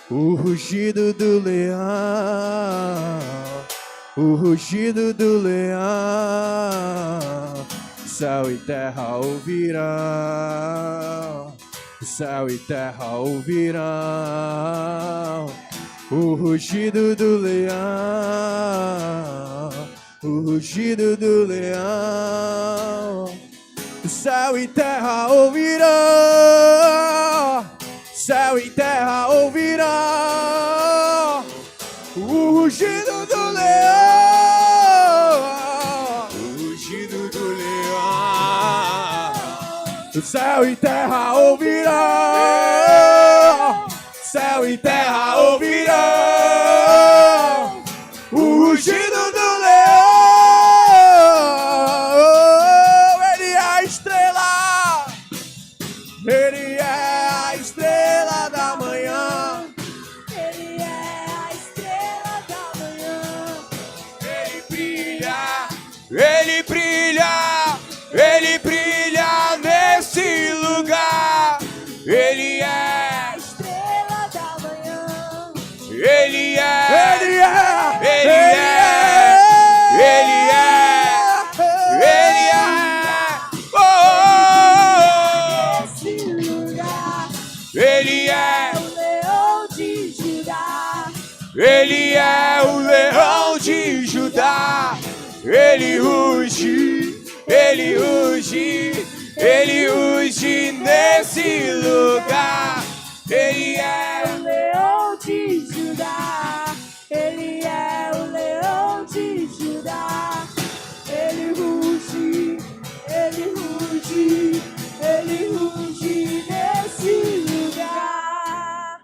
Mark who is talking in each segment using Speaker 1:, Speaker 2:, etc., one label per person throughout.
Speaker 1: O rugido do leão, o rugido do leão, céu e terra ouvirão, céu e terra ouvirão. O rugido do leão, o rugido do leão, céu e terra ouvirão, céu e terra ouvirão. O rugido do leão, o rugido do leão, o céu e terra ouvirão, céu e terra ouvirão. O rugido do leão, ele é a estrela, ele é a estrela da manhã.
Speaker 2: Ele é a estrela da manhã.
Speaker 1: Ele brilha, ele brilha, ele brilha nesse lugar. Ele é
Speaker 2: A estrela da manhã.
Speaker 1: Ele é, ele é, ele é, ele é, oh,
Speaker 2: Nesse lugar.
Speaker 1: ele é,
Speaker 2: O leão de Judá.
Speaker 1: ele é o leão de Judá. Ele ruge, ele ruge, ele ruge nesse lugar. Ele é
Speaker 2: O leão de Judá. Ele é o leão de Judá. Ele ruge, ele ruge, ele ruge nesse lugar.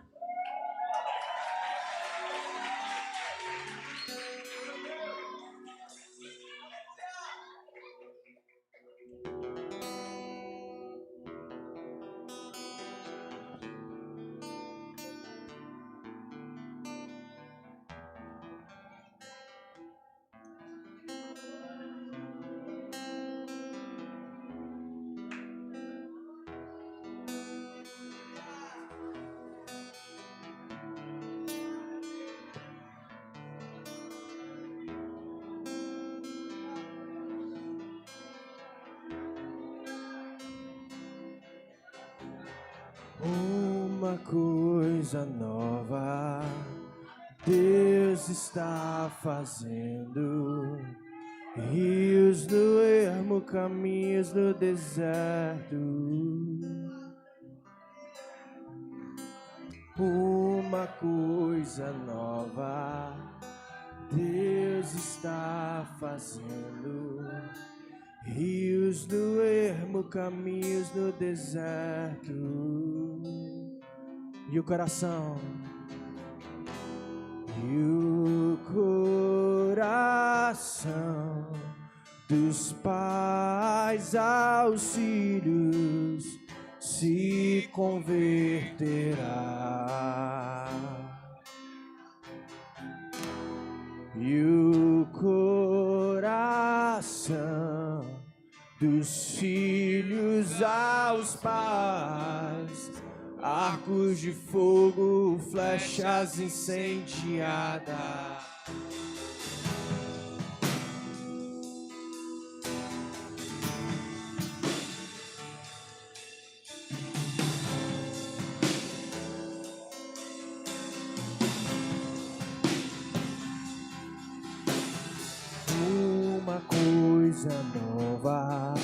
Speaker 1: uma coisa nova Deus está fazendo. Rios no ermo, caminhos no deserto. Uma coisa nova Deus está fazendo. Rios no ermo, caminhos no deserto. E o coração? E o coração dos pais aos filhos se converterá. E o coração dos filhos aos pais, arcos de fogo, flechas incendiadas. Uma coisa nova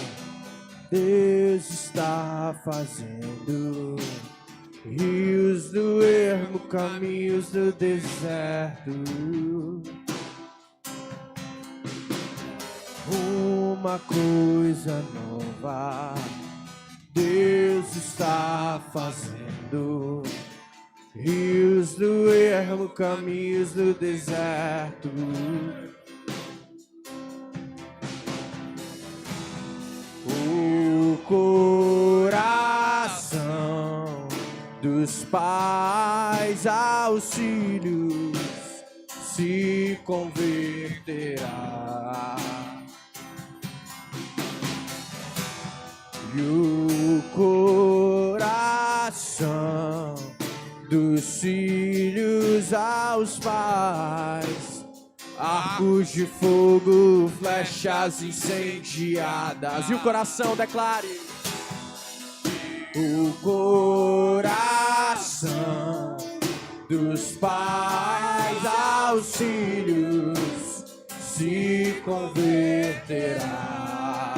Speaker 1: Deus está fazendo. Rios do ermo, caminhos do deserto. Uma coisa nova Deus está fazendo. Rios do ermo, caminhos do deserto. O coração dos pais aos filhos se converterá. E o coração dos filhos aos pais. Arcos de fogo, flechas incendiadas. E o coração declare. O coração dos pais aos filhos se converterá.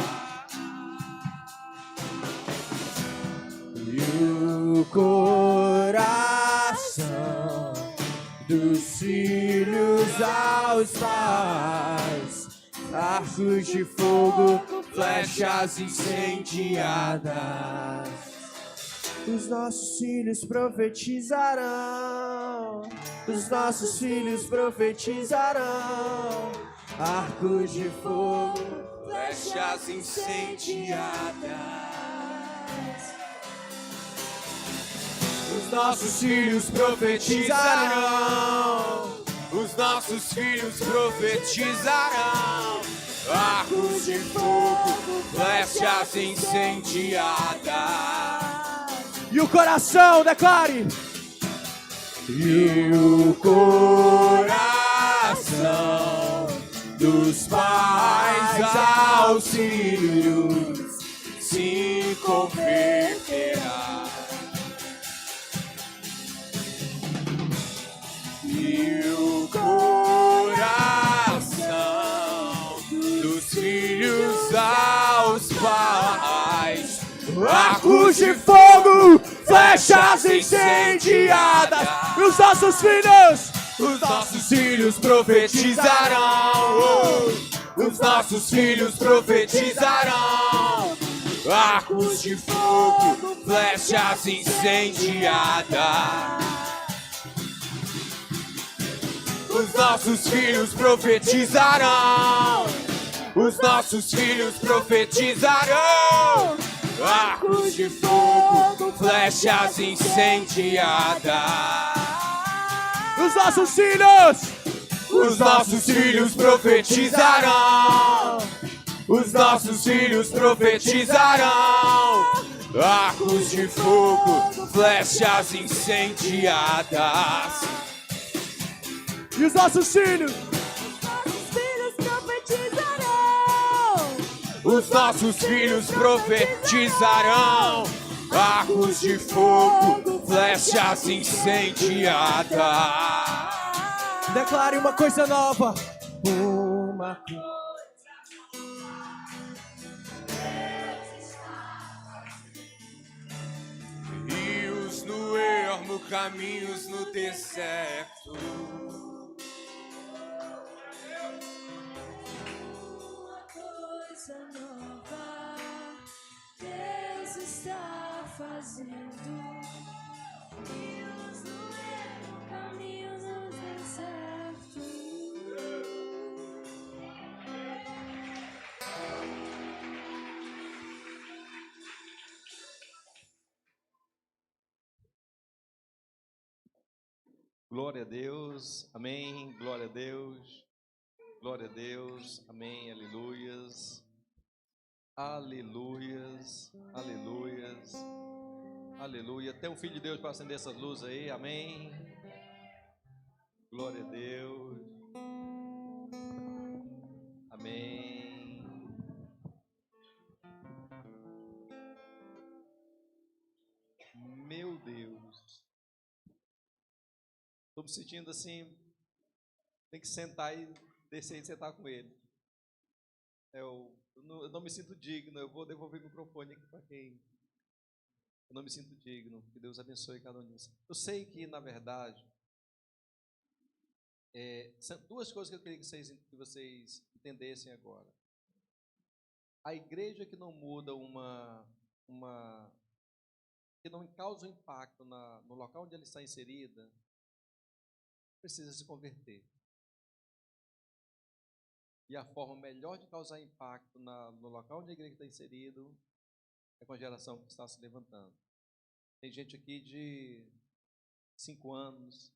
Speaker 1: E o coração dos filhos aos pais, arcos de fogo, flechas incendiadas. Os nossos filhos profetizarão, os nossos filhos profetizarão, arcos de fogo, flechas incendiadas. Os nossos filhos profetizarão, os nossos filhos profetizarão, arcos de fogo, flechas incendiadas. E o coração declare. E o coração dos pais aos filhos se converterá. E o coração dos filhos aos pais, arcos de fogo, flechas incendiadas. E os nossos filhos profetizarão. Os nossos filhos profetizarão. Arcos de fogo, flechas incendiadas. Os nossos filhos profetizarão. Os nossos filhos profetizarão. Arcos de fogo, flechas incendiadas. Os nossos filhos profetizarão. Os nossos filhos profetizarão. Arcos de fogo, flechas incendiadas. E os nossos filhos profetizarão. Os nossos filhos profetizarão. Arcos de fogo, flechas incendiadas. Declare uma coisa nova. Uma coisa. Rios no ermo, caminhos no deserto.
Speaker 2: Nova, Deus está fazendo. Rios no ermo, caminhos no deserto.
Speaker 3: Glória a Deus, amém, glória a Deus, glória a Deus, amém, aleluias. Aleluias, aleluias, aleluia. Tem um filho de Deus para acender essas luzes aí, amém. Glória a Deus, amém. Meu Deus, estou me sentindo assim, tem que sentar e descer e sentar com ele. Eu não me sinto digno, eu vou devolver o microfone aqui para quem. Eu não me sinto digno, que Deus abençoe cada um de vocês. Eu sei que, na verdade, são duas coisas que eu queria que vocês entendessem agora. A igreja que não muda que não causa um impacto no local onde ela está inserida, precisa se converter. E a forma melhor de causar impacto no local onde a igreja está inserido é com a geração que está se levantando. Tem gente aqui de 5 anos.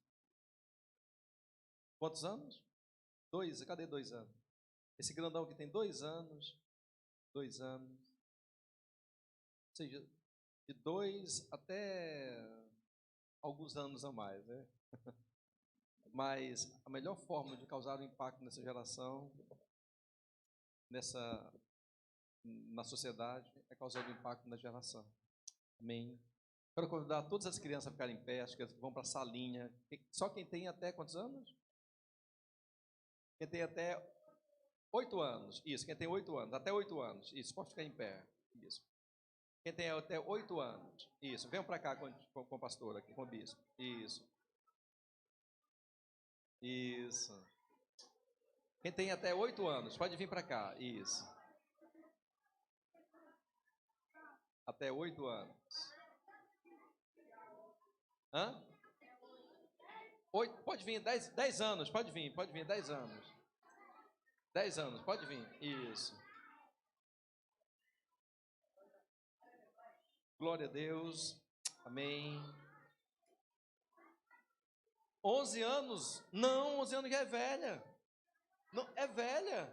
Speaker 3: Quantos anos? 2, cadê 2 anos? Esse grandão que tem 2 anos. 2 anos. Ou seja, de 2 até alguns anos a mais, né? Mas a melhor forma de causar um impacto nessa geração, na sociedade, é causando impacto na geração. Amém? Quero convidar todas as crianças a ficarem em pé, as crianças que vão para a salinha. Só quem tem até quantos anos? Quem tem até 8 anos. Isso, quem tem 8 anos. Até 8 anos. Isso, pode ficar em pé. Isso. Quem tem até 8 anos. Isso, venham para cá com o pastor aqui, com o bispo. Isso. Isso. Quem tem até 8 anos, pode vir para cá. Isso. Até 8 anos. Hã? 8, pode vir, 10 anos, pode vir, 10 anos. 10 anos, pode vir. Isso. Glória a Deus. Amém. 11 anos? Não, 11 anos já é velha. Não, é velha.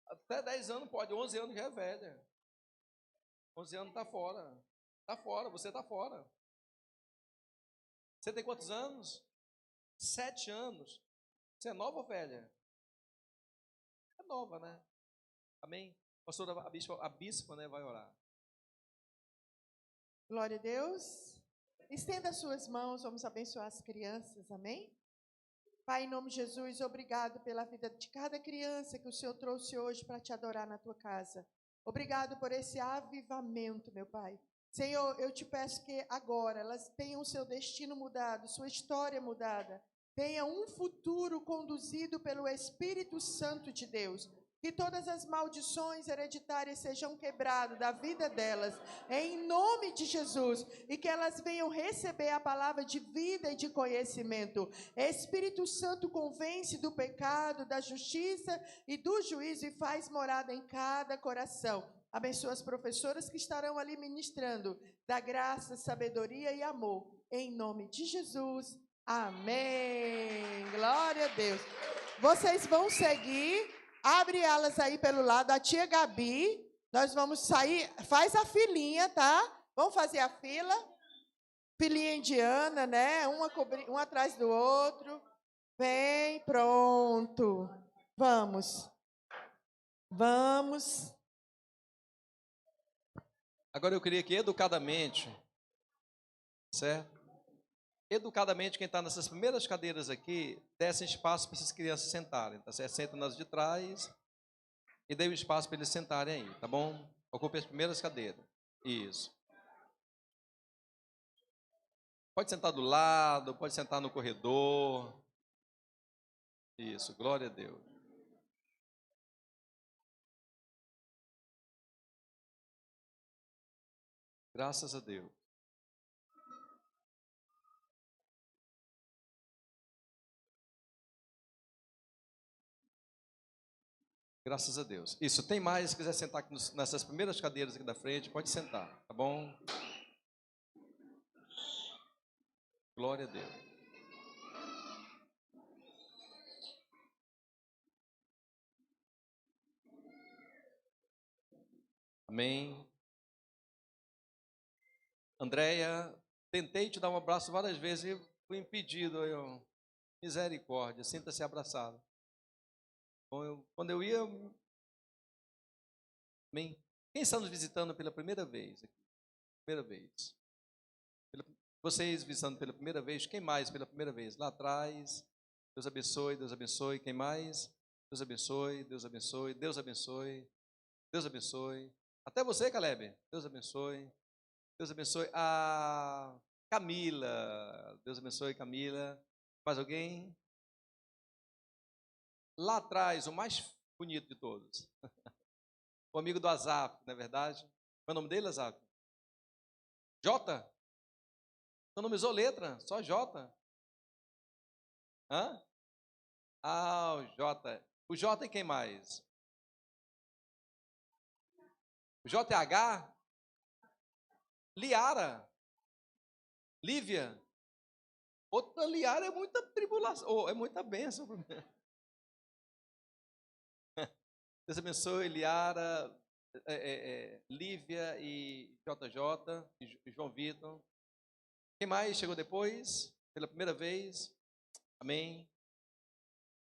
Speaker 3: Até 10 anos pode, 11 anos já é velha. 11 anos está fora. Está fora, você está fora. Você tem quantos anos? 7 anos. Você é nova ou velha? É nova, né? Amém? Pastora, a bispa, né, vai orar.
Speaker 4: Glória a Deus. Estenda as suas mãos, vamos abençoar as crianças, amém? Pai, em nome de Jesus, obrigado pela vida de cada criança que o Senhor trouxe hoje para te adorar na tua casa. Obrigado por esse avivamento, meu Pai. Senhor, eu te peço que agora elas tenham o seu destino mudado, sua história mudada. Tenha um futuro conduzido pelo Espírito Santo de Deus. Que todas as maldições hereditárias sejam quebradas da vida delas, em nome de Jesus, e que elas venham receber a palavra de vida e de conhecimento. Espírito Santo convence do pecado, da justiça e do juízo e faz morada em cada coração. Abençoa as professoras que estarão ali ministrando, da graça, sabedoria e amor, em nome de Jesus. Amém. Glória a Deus. Vocês vão seguir. Abre elas aí pelo lado, a tia Gabi, nós vamos sair, faz a filinha, tá? Vamos fazer a fila, filinha indiana, né? Um atrás do outro. Vem, pronto. Vamos. Vamos.
Speaker 3: Agora eu queria que educadamente, certo? Educadamente, quem está nessas primeiras cadeiras aqui, desse espaço para essas crianças sentarem, tá certo? Senta nas de trás e dê o espaço para eles sentarem aí, tá bom? Ocupe as primeiras cadeiras. Isso. Pode sentar do lado, pode sentar no corredor. Isso, glória a Deus. Graças a Deus. Graças a Deus. Isso, tem mais, se quiser sentar aqui nessas primeiras cadeiras aqui da frente, pode sentar, tá bom? Glória a Deus. Amém. Andréia, tentei te dar um abraço várias vezes e fui impedido. Misericórdia, sinta-se abraçado. Quando eu ia... Amém. Quem está nos visitando pela primeira vez aqui? Primeira vez. Vocês visitando pela primeira vez, quem mais pela primeira vez? Lá atrás. Deus abençoe, Deus abençoe. Quem mais? Deus abençoe, Deus abençoe, Deus abençoe, Deus abençoe. Até você, Caleb. Deus abençoe. Deus abençoe. A Camila. Deus abençoe, Camila. Mais alguém? Lá atrás, o mais bonito de todos. O amigo do Azaf, não é verdade? Qual é o nome dele, Azaf? Jota? Não nomeou letra, só Jota. Hã? Ah, o Jota. O Jota e quem mais? O JH? Liara? Lívia? Outra Liara é muita tribulação, é muita bênção. Deus abençoe, Liara, Lívia e JJ, e João Vitor. Quem mais chegou depois? Pela primeira vez? Amém.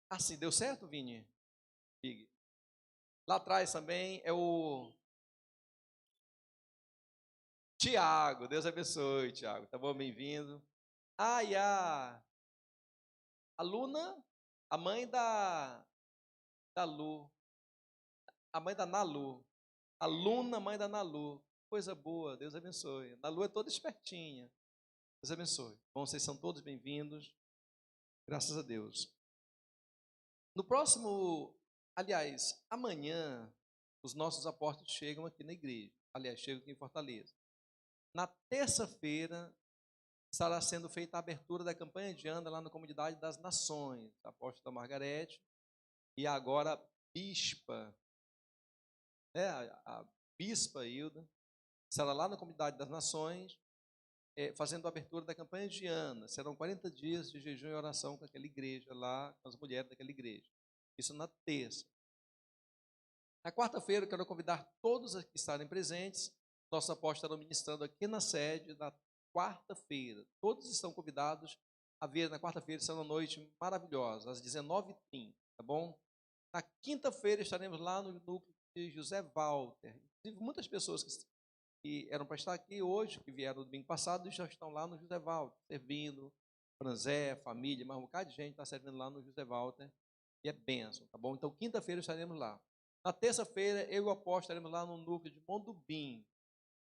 Speaker 3: Ah, sim, deu certo, Vini? Big. Lá atrás também é o Tiago. Deus abençoe, Tiago. Tá bom? Bem-vindo. Ah, e a Luna, a mãe da Lu, a mãe da Nalu. A Luna, mãe da Nalu. Coisa boa, Deus abençoe. Nalu é toda espertinha. Deus abençoe. Bom, vocês são todos bem-vindos. Graças a Deus. No próximo, aliás, amanhã, os nossos apóstolos chegam aqui na igreja. Aliás, chegam aqui em Fortaleza. Na terça-feira, estará sendo feita a abertura da campanha de Anda lá na Comunidade das Nações. A apóstola Margarete e agora a bispa, a bispa Hilda, estará lá na Comunidade das Nações, fazendo a abertura da campanha de Ana. Serão 40 dias de jejum e oração com aquela igreja lá, com as mulheres daquela igreja. Isso na terça. Na quarta-feira, eu quero convidar todos a que estarem presentes. Nossos apóstolos estarão ministrando aqui na sede na quarta-feira. Todos estão convidados a vir na quarta-feira, será uma noite maravilhosa, às 19h30, tá bom? Na quinta-feira estaremos lá no núcleo de José Walter. Inclusive, muitas pessoas que eram para estar aqui hoje, que vieram no domingo passado, já estão lá no José Walter, servindo. Franzé, família, mais um bocado de gente está servindo lá no José Walter. E é bênção, tá bom? Então, quinta-feira estaremos lá. Na terça-feira, eu e o apóstolo estaremos lá no núcleo de Mondubim.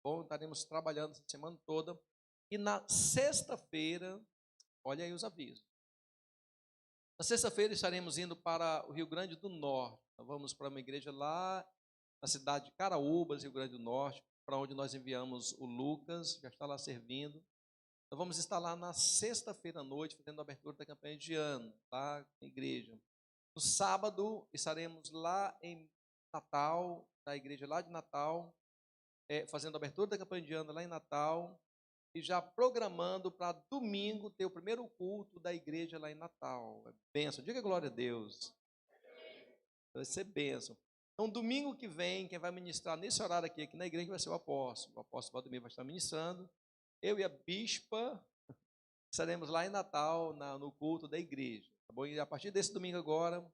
Speaker 3: Bom, estaremos trabalhando essa semana toda. E na sexta-feira, olha aí os avisos. Na sexta-feira estaremos indo para o Rio Grande do Norte. Nós vamos para uma igreja lá na cidade de Caraúbas, Rio Grande do Norte, para onde nós enviamos o Lucas, já está lá servindo. Nós vamos estar lá na sexta-feira à noite, fazendo a abertura da campanha de ano, lá na igreja. No sábado, estaremos lá em Natal, na igreja lá de Natal, fazendo a abertura da campanha de ano lá em Natal, e já programando para domingo ter o primeiro culto da igreja lá em Natal. É bênção. Diga glória a Deus. Vai ser bênção. Então, domingo que vem, quem vai ministrar nesse horário aqui na igreja vai ser o apóstolo. O apóstolo Valdemir vai estar ministrando. Eu e a bispa estaremos lá em Natal, no culto da igreja. Tá bom? E a partir desse domingo agora,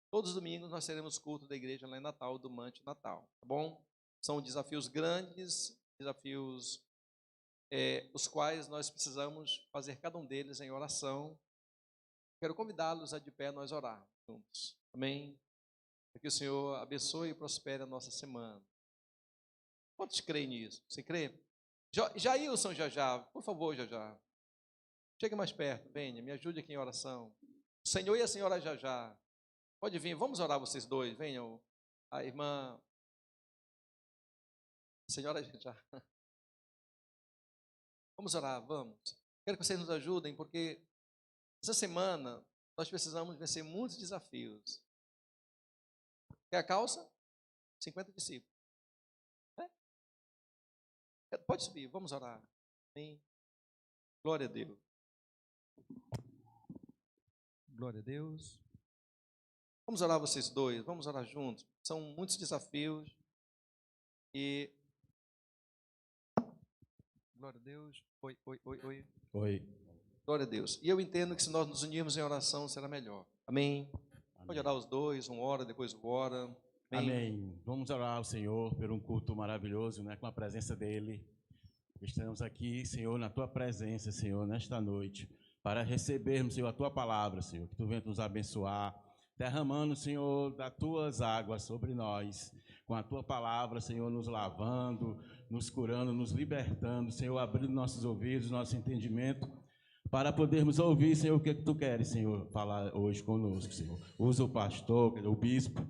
Speaker 3: todos os domingos nós teremos culto da igreja lá em Natal, do Mante Natal. Tá bom? São desafios grandes, desafios os quais nós precisamos fazer cada um deles em oração. Quero convidá-los a de pé nós orar juntos. Amém? Que o Senhor abençoe e prospere a nossa semana. Quantos creem nisso? Você crê? Jailson Jajá, por favor, Jajá. Chegue mais perto, venha, me ajude aqui em oração. O Senhor e a senhora Jajá. Pode vir, vamos orar vocês dois. Venham. A irmã. A senhora Jajá. Vamos orar, vamos. Quero que vocês nos ajudem, porque essa semana nós precisamos vencer muitos desafios. Quer a calça? 50 discípulos. Pode subir, vamos orar. Amém. Glória a Deus. Glória a Deus. Vamos orar vocês dois, vamos orar juntos. São muitos desafios. E glória a Deus. Oi.
Speaker 5: Oi.
Speaker 3: Glória a Deus. E eu entendo que se nós nos unirmos em oração será melhor. Amém. Pode orar os dois, um ora, depois o ora.
Speaker 5: Amém. Vamos orar ao Senhor por um culto maravilhoso, né, com a presença dEle. Estamos aqui, Senhor, na Tua presença, Senhor, nesta noite, para recebermos, Senhor, a Tua palavra, Senhor, que Tu venha nos abençoar, derramando, Senhor, das Tuas águas sobre nós, com a Tua palavra, Senhor, nos lavando, nos curando, nos libertando, Senhor, abrindo nossos ouvidos, nosso entendimento, para podermos ouvir, Senhor, o que Tu queres, Senhor, falar hoje conosco, Senhor. Usa o pastor, o bispo,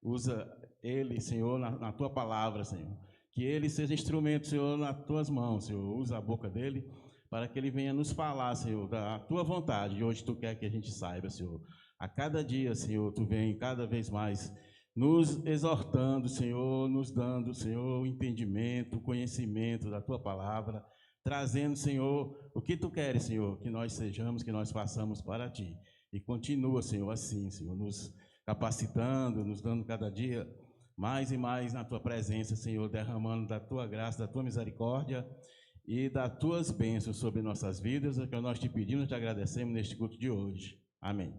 Speaker 5: usa ele, Senhor, na Tua palavra, Senhor. Que ele seja instrumento, Senhor, nas Tuas mãos, Senhor. Usa a boca dele para que ele venha nos falar, Senhor, da Tua vontade. E hoje Tu quer que a gente saiba, Senhor. A cada dia, Senhor, Tu vem cada vez mais nos exortando, Senhor, nos dando, Senhor, o entendimento, o conhecimento da Tua palavra, trazendo, Senhor, o que Tu queres, Senhor, que nós sejamos, que nós façamos para Ti. E continua, Senhor, assim, Senhor, nos capacitando, nos dando cada dia mais e mais na Tua presença, Senhor, derramando da Tua graça, da Tua misericórdia e das tuas bênçãos sobre nossas vidas, é que nós te pedimos e te agradecemos neste culto de hoje. Amém.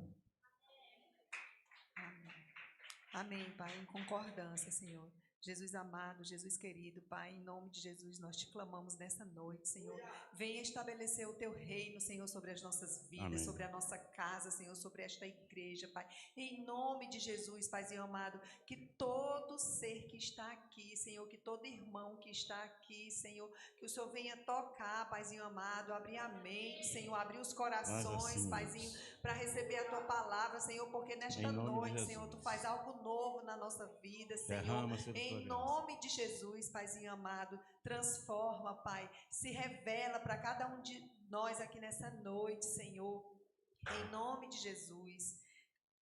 Speaker 2: Amém, Pai, em concordância, Senhor. Jesus amado, Jesus querido, Pai, em nome de Jesus, nós te clamamos nessa noite, Senhor. Venha estabelecer o teu reino, Senhor, sobre as nossas vidas,
Speaker 5: Amém.
Speaker 2: sobre a nossa casa, Senhor, sobre esta igreja, Pai. Em nome de Jesus, Paizinho amado, que todo ser que está aqui, Senhor, que todo irmão que está aqui, Senhor, que o Senhor venha tocar, Paizinho amado, abrir a mente, Senhor, abrir os corações,
Speaker 5: assim,
Speaker 2: Paizinho, para receber a tua palavra, Senhor, porque nesta
Speaker 5: Em nome de
Speaker 2: noite,
Speaker 5: Jesus.
Speaker 2: Senhor, tu faz algo novo na nossa vida, Senhor.
Speaker 5: Derrama sobre tua
Speaker 2: Em
Speaker 5: graça.
Speaker 2: nome de Jesus, Paizinho amado, transforma, Pai, se revela para cada um de nós aqui nessa noite, Senhor. Em nome de Jesus.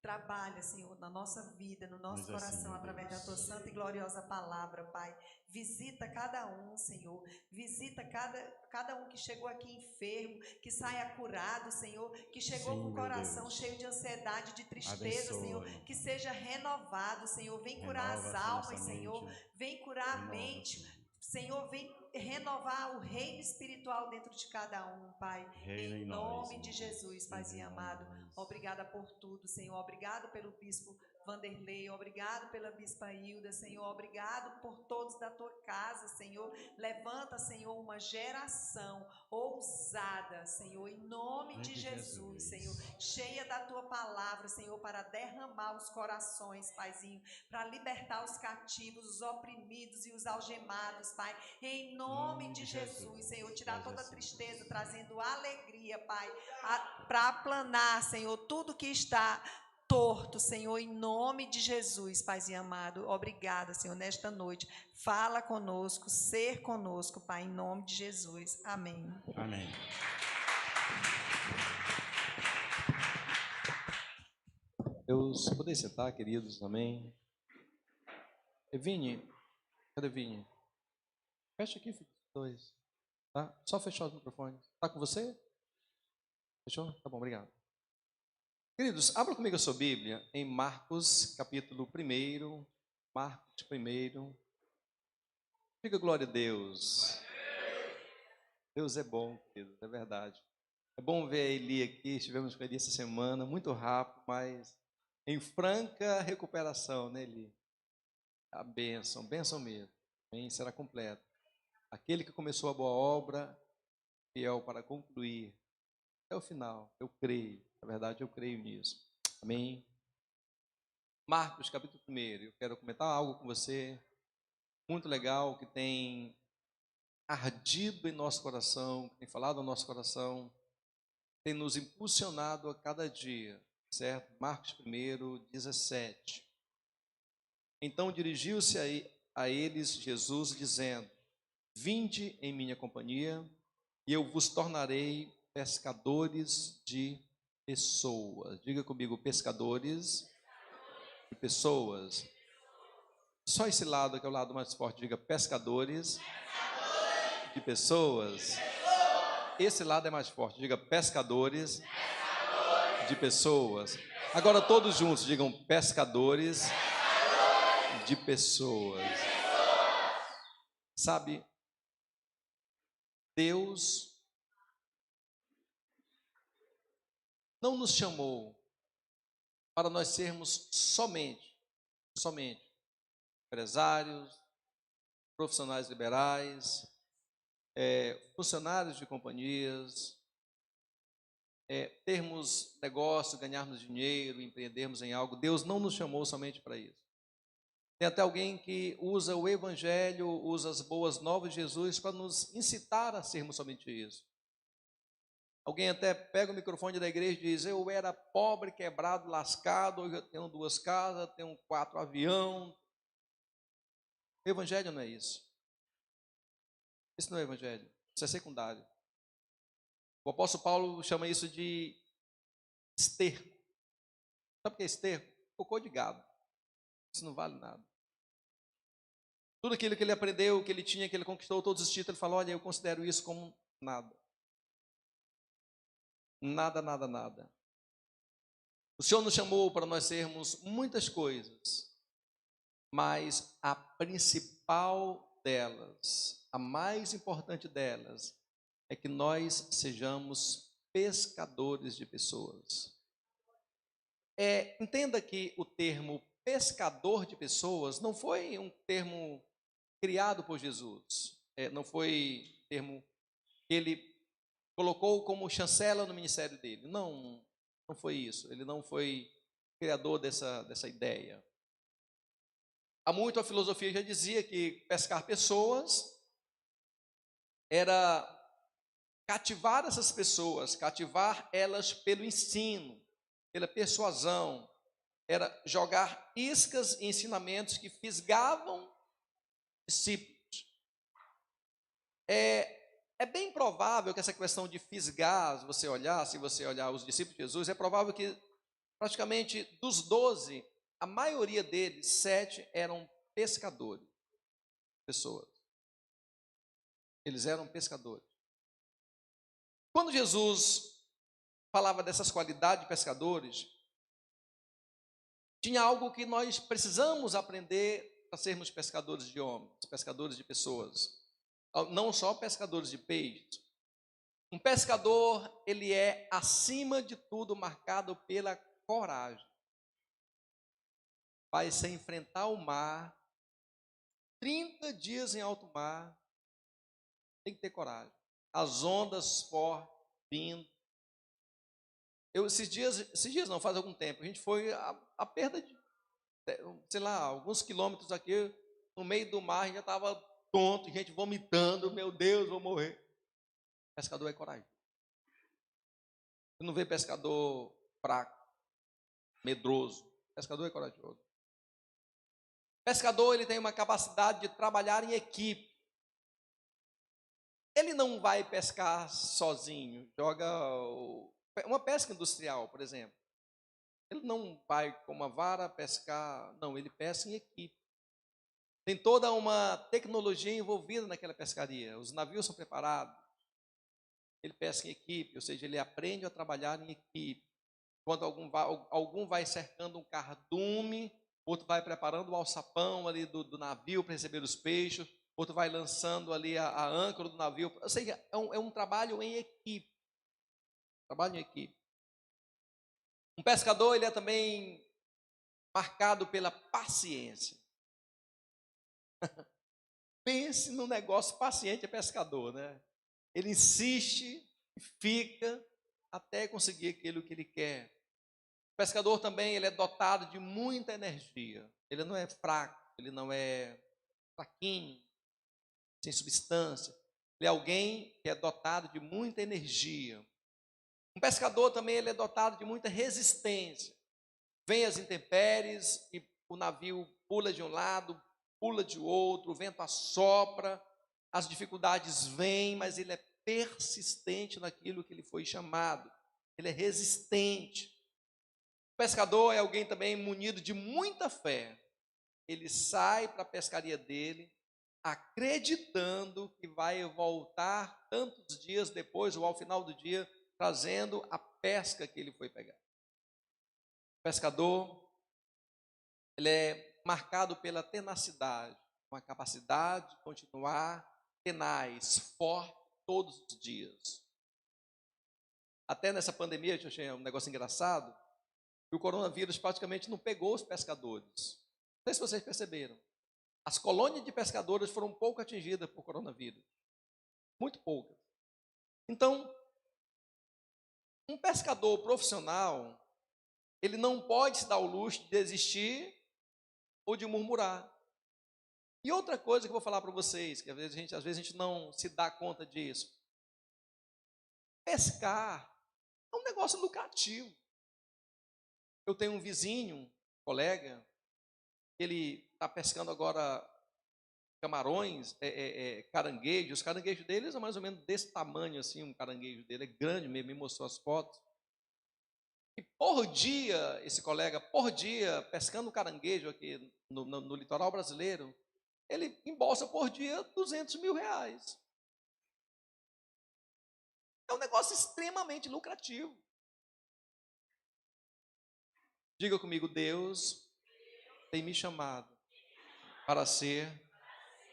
Speaker 2: Trabalha, Senhor, na nossa vida, no nosso
Speaker 5: Pois assim,
Speaker 2: coração,
Speaker 5: meu
Speaker 2: através
Speaker 5: Deus.
Speaker 2: da tua santa e gloriosa palavra, Pai. Visita cada um, Senhor. Visita cada um que chegou aqui enfermo, que saia curado, Senhor. Que chegou
Speaker 5: Sim,
Speaker 2: com o
Speaker 5: meu
Speaker 2: coração
Speaker 5: Deus.
Speaker 2: cheio de ansiedade, de tristeza,
Speaker 5: Abençoa,
Speaker 2: Senhor.
Speaker 5: meu
Speaker 2: Que
Speaker 5: Pai.
Speaker 2: seja renovado, Senhor. Vem curar
Speaker 5: Renova
Speaker 2: as
Speaker 5: essa
Speaker 2: almas,
Speaker 5: nossa
Speaker 2: Senhor.
Speaker 5: mente.
Speaker 2: Vem curar a
Speaker 5: Renova,
Speaker 2: mente.
Speaker 5: Senhor.
Speaker 2: Senhor, vem renovar o reino espiritual dentro de cada um, Pai.
Speaker 5: Reina
Speaker 2: Em
Speaker 5: em nós,
Speaker 2: nome de
Speaker 5: meu
Speaker 2: Jesus,
Speaker 5: Deus.
Speaker 2: Paizinho
Speaker 5: Reina em
Speaker 2: amado.
Speaker 5: nós.
Speaker 2: Obrigada por tudo, Senhor. Obrigado pelo bispo Vanderlei. Obrigado pela bispa Hilda, Senhor. Obrigado por todos da tua casa, Senhor. Levanta, Senhor, uma geração ousada, Senhor, em nome de Jesus, Senhor. Cheia da tua palavra, Senhor, para derramar os corações, Paizinho, para libertar os cativos, os oprimidos e os algemados, Pai. Em nome de Jesus, Senhor. Tirar toda a tristeza, trazendo alegria, Pai, para aplanar, Senhor, tudo que está torto, Senhor, em nome de Jesus, Paizinho amado. Obrigada, Senhor, nesta noite. Fala conosco, ser conosco, Pai, em nome de Jesus. Amém.
Speaker 5: Amém.
Speaker 3: Deus, poder sentar, queridos, amém. Vini, cadê Vini? Fecha aqui, filho, dois. Tá? Só fechar os microfones. Tá com você? Fechou? Tá bom, obrigado. Queridos, abra comigo a sua Bíblia em Marcos, capítulo 1. Marcos 1. Diga glória a Deus. Deus é bom, queridos, é verdade. É bom ver a Eli aqui, estivemos com a Eli essa semana, muito rápido, mas em franca recuperação, né, Eli? A bênção, bênção mesmo. Amém? Será completo. Aquele que começou a boa obra, fiel para concluir até o final. Eu creio, na verdade eu creio nisso. Amém? Marcos, capítulo 1. Eu quero comentar algo com você muito legal que tem ardido em nosso coração, que tem falado no nosso coração, tem nos impulsionado a cada dia, certo? Marcos 1, 17. Então dirigiu-se a eles Jesus, dizendo: Vinde em minha companhia, e eu vos tornarei pescadores de pessoas. Diga comigo, pescadores de pessoas. Só esse lado, que é o lado mais forte, diga pescadores de pessoas. Esse lado é mais forte, diga pescadores de pessoas. Agora todos juntos digam pescadores de pessoas. Sabe, Deus não nos chamou para nós sermos somente empresários, profissionais liberais, funcionários de companhias, termos negócio, ganharmos dinheiro, empreendermos em algo. Deus não nos chamou somente para isso. Tem até alguém que usa o Evangelho, usa as boas novas de Jesus para nos incitar a sermos somente isso. Alguém até pega o microfone da igreja e diz: eu era pobre, quebrado, lascado, hoje eu tenho 2 casas, tenho 4 aviões. O Evangelho não é isso. Isso não é Evangelho, isso é secundário. O apóstolo Paulo chama isso de esterco. Sabe o que é esterco? Cocô de gado. Isso não vale nada. Tudo aquilo que ele aprendeu, que ele tinha, que ele conquistou, todos os títulos, ele falou: olha, eu considero isso como nada. Nada, nada, nada. O Senhor nos chamou para nós sermos muitas coisas, mas a principal delas, a mais importante delas, é que nós sejamos pescadores de pessoas. Entenda que o termo pescador de pessoas não foi um termo criado por Jesus. Não foi um termo que ele colocou como chancela no ministério dele. Não, não foi isso. Ele não foi criador dessa ideia. Há muito a filosofia já dizia que pescar pessoas era cativar essas pessoas, cativar elas pelo ensino, pela persuasão, era jogar iscas e ensinamentos que fisgavam discípulos. É bem provável que essa questão de fisgar, se você olhar os discípulos de Jesus, é provável que praticamente dos 12, a maioria deles, 7, eram pescadores, pessoas. Eles eram pescadores. Quando Jesus falava dessas qualidades de pescadores, tinha algo que nós precisamos aprender para sermos pescadores de homens, pescadores de pessoas. Não só pescadores de peixes. Um pescador, ele é, acima de tudo, marcado pela coragem. Vai se enfrentar o mar, 30 dias em alto mar, tem que ter coragem. As ondas fortes vindo. Esses dias não, faz algum tempo, a gente foi a perda de, sei lá, alguns quilômetros aqui, no meio do mar, a gente já estava tonto, gente vomitando, meu Deus, vou morrer. Pescador é corajoso. Você não vê pescador fraco, medroso. Pescador é corajoso. Pescador, ele tem uma capacidade de trabalhar em equipe. Ele não vai pescar sozinho, uma pesca industrial, por exemplo. Ele não vai com uma vara pescar, não, ele pesca em equipe. Tem toda uma tecnologia envolvida naquela pescaria. Os navios são preparados. Ele pesca em equipe, ou seja, ele aprende a trabalhar em equipe. Quando algum vai cercando um cardume, outro vai preparando o alçapão ali do navio para receber os peixes, outro vai lançando ali a âncora do navio. Ou seja, é um trabalho em equipe. Trabalho em equipe. Um pescador, ele é também marcado pela paciência. Pense no negócio, paciente é pescador, né? Ele insiste e fica até conseguir aquilo que ele quer. O pescador também, ele é dotado de muita energia. Ele não é fraco, ele não é fraquinho, sem substância. Ele é alguém que é dotado de muita energia. Um pescador também, ele é dotado de muita resistência. Vem as intempéries e o navio pula de um lado, pula de outro, o vento assopra, as dificuldades vêm, mas ele é persistente naquilo que ele foi chamado. Ele é resistente. O pescador é alguém também munido de muita fé. Ele sai para a pescaria dele, acreditando que vai voltar tantos dias depois, ou ao final do dia, trazendo a pesca que ele foi pegar. O pescador, ele é marcado pela tenacidade, uma capacidade de continuar tenaz, forte, todos os dias. Até nessa pandemia, eu achei um negócio engraçado, que o coronavírus praticamente não pegou os pescadores. Não sei se vocês perceberam. As colônias de pescadores foram pouco atingidas por coronavírus. Muito poucas. Então, um pescador profissional, ele não pode se dar o luxo de desistir ou de murmurar. E outra coisa que eu vou falar para vocês, que às vezes a gente não se dá conta disso. Pescar é um negócio lucrativo. Eu tenho um vizinho, um colega, ele está pescando agora camarões, caranguejos. Os caranguejos deles são mais ou menos desse tamanho, assim, um caranguejo dele é grande mesmo, me mostrou as fotos. E por dia, esse colega, pescando caranguejo aqui no litoral brasileiro, ele embolsa por dia R$200 mil. É um negócio extremamente lucrativo. Diga comigo, Deus tem me chamado para ser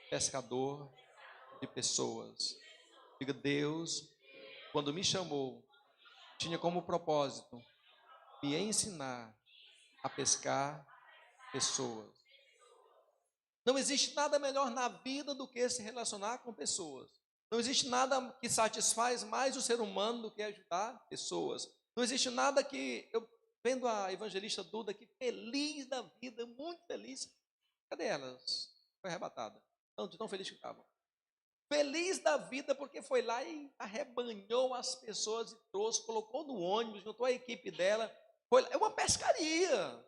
Speaker 3: pescador de pessoas. Diga, Deus, quando me chamou, tinha como propósito me ensinar a pescar pessoas. Não existe nada melhor na vida do que se relacionar com pessoas. Não existe nada que satisfaz mais o ser humano do que ajudar pessoas. Não existe nada que... Eu vendo a evangelista Duda aqui, feliz da vida, muito feliz. Cadê elas? Foi arrebatada. De tão feliz que estavam. Feliz da vida porque foi lá e arrebanhou as pessoas e trouxe, colocou no ônibus, juntou a equipe dela. Foi lá. É uma pescaria.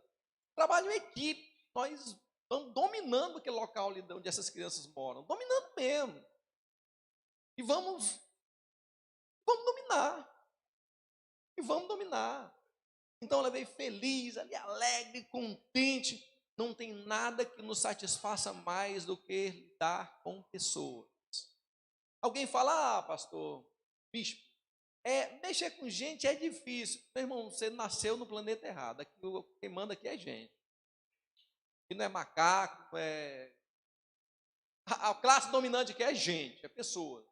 Speaker 3: Trabalho em equipe. Nós vamos dominando aquele local ali onde essas crianças moram. Dominando mesmo. E vamos dominar. E vamos dominar. Então eu levei feliz, ali alegre, contente. Não tem nada que nos satisfaça mais do que lidar com pessoas. Alguém fala, pastor, bispo, mexer com gente é difícil. Meu irmão, você nasceu no planeta errado. Quem manda aqui é gente. E não é macaco, a classe dominante aqui é gente, é pessoa.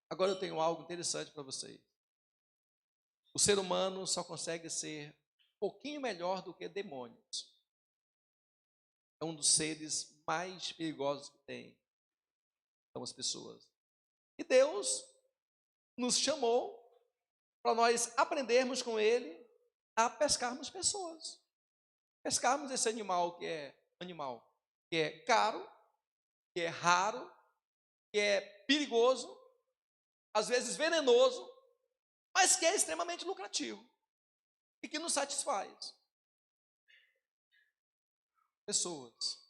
Speaker 3: Agora eu tenho algo interessante para vocês. O ser humano só consegue ser um pouquinho melhor do que demônios. É um dos seres mais perigosos que tem. São as pessoas. E Deus nos chamou para nós aprendermos com Ele a pescarmos pessoas. Pescarmos esse animal que é caro, que é raro, que é perigoso, às vezes venenoso, mas que é extremamente lucrativo e que nos satisfaz. Pessoas.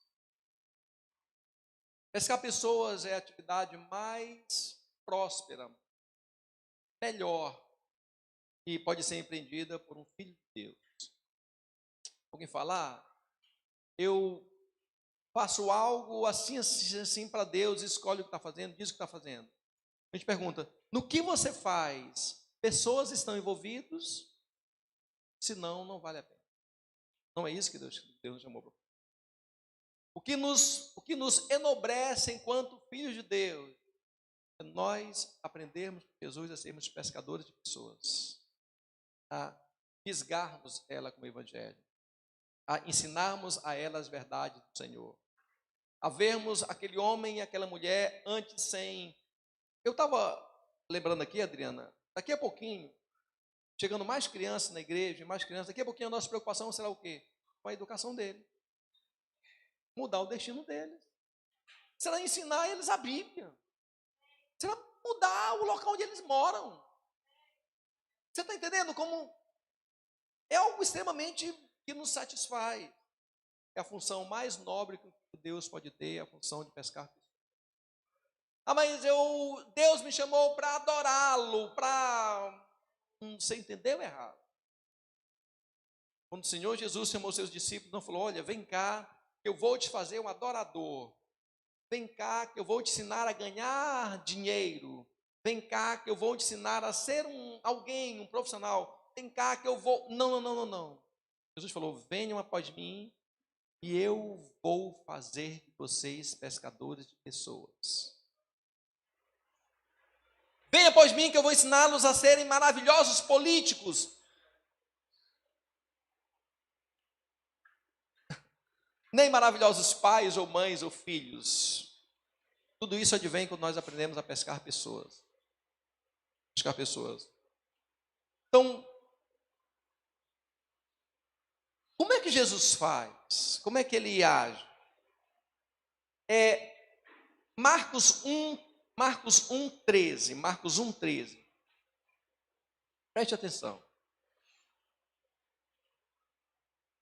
Speaker 3: Pescar pessoas é a atividade mais próspera, melhor, que pode ser empreendida por um filho de Deus. Alguém falar, eu faço algo assim, assim, assim para Deus, escolhe o que está fazendo, diz o que está fazendo. A gente pergunta, no que você faz? Pessoas estão envolvidas? Senão, não vale a pena. Não é isso que Deus nos chamou para. O que nos enobrece enquanto filhos de Deus é nós aprendermos com Jesus a sermos pescadores de pessoas, a fisgarmos ela com o Evangelho, a ensinarmos a ela as verdades do Senhor, a vermos aquele homem e aquela mulher antes sem... Eu estava lembrando aqui, Adriana, daqui a pouquinho, chegando mais crianças na igreja, mais crianças, daqui a pouquinho a nossa preocupação será o quê? Com a educação dele. Mudar o destino deles. Será ensinar eles a Bíblia. Será mudar o local onde eles moram. Você está entendendo como é algo extremamente que nos satisfaz. É a função mais nobre que Deus pode ter, a função de pescar. Mas Deus me chamou para adorá-lo, para... Você entendeu errado. Quando o Senhor Jesus chamou seus discípulos, não falou, olha, vem cá, que eu vou te fazer um adorador. Vem cá, que eu vou te ensinar a ganhar dinheiro. Vem cá, que eu vou te ensinar a ser alguém, um profissional. Vem cá, que eu vou... Não. Jesus falou, venham após mim e eu vou fazer de vocês pescadores de pessoas. Venha após mim que eu vou ensiná-los a serem maravilhosos políticos. Nem maravilhosos pais ou mães ou filhos. Tudo isso advém quando nós aprendemos a pescar pessoas. Pescar pessoas. Então, como é que Jesus faz? Como é que ele age? Marcos 1:13. Preste atenção.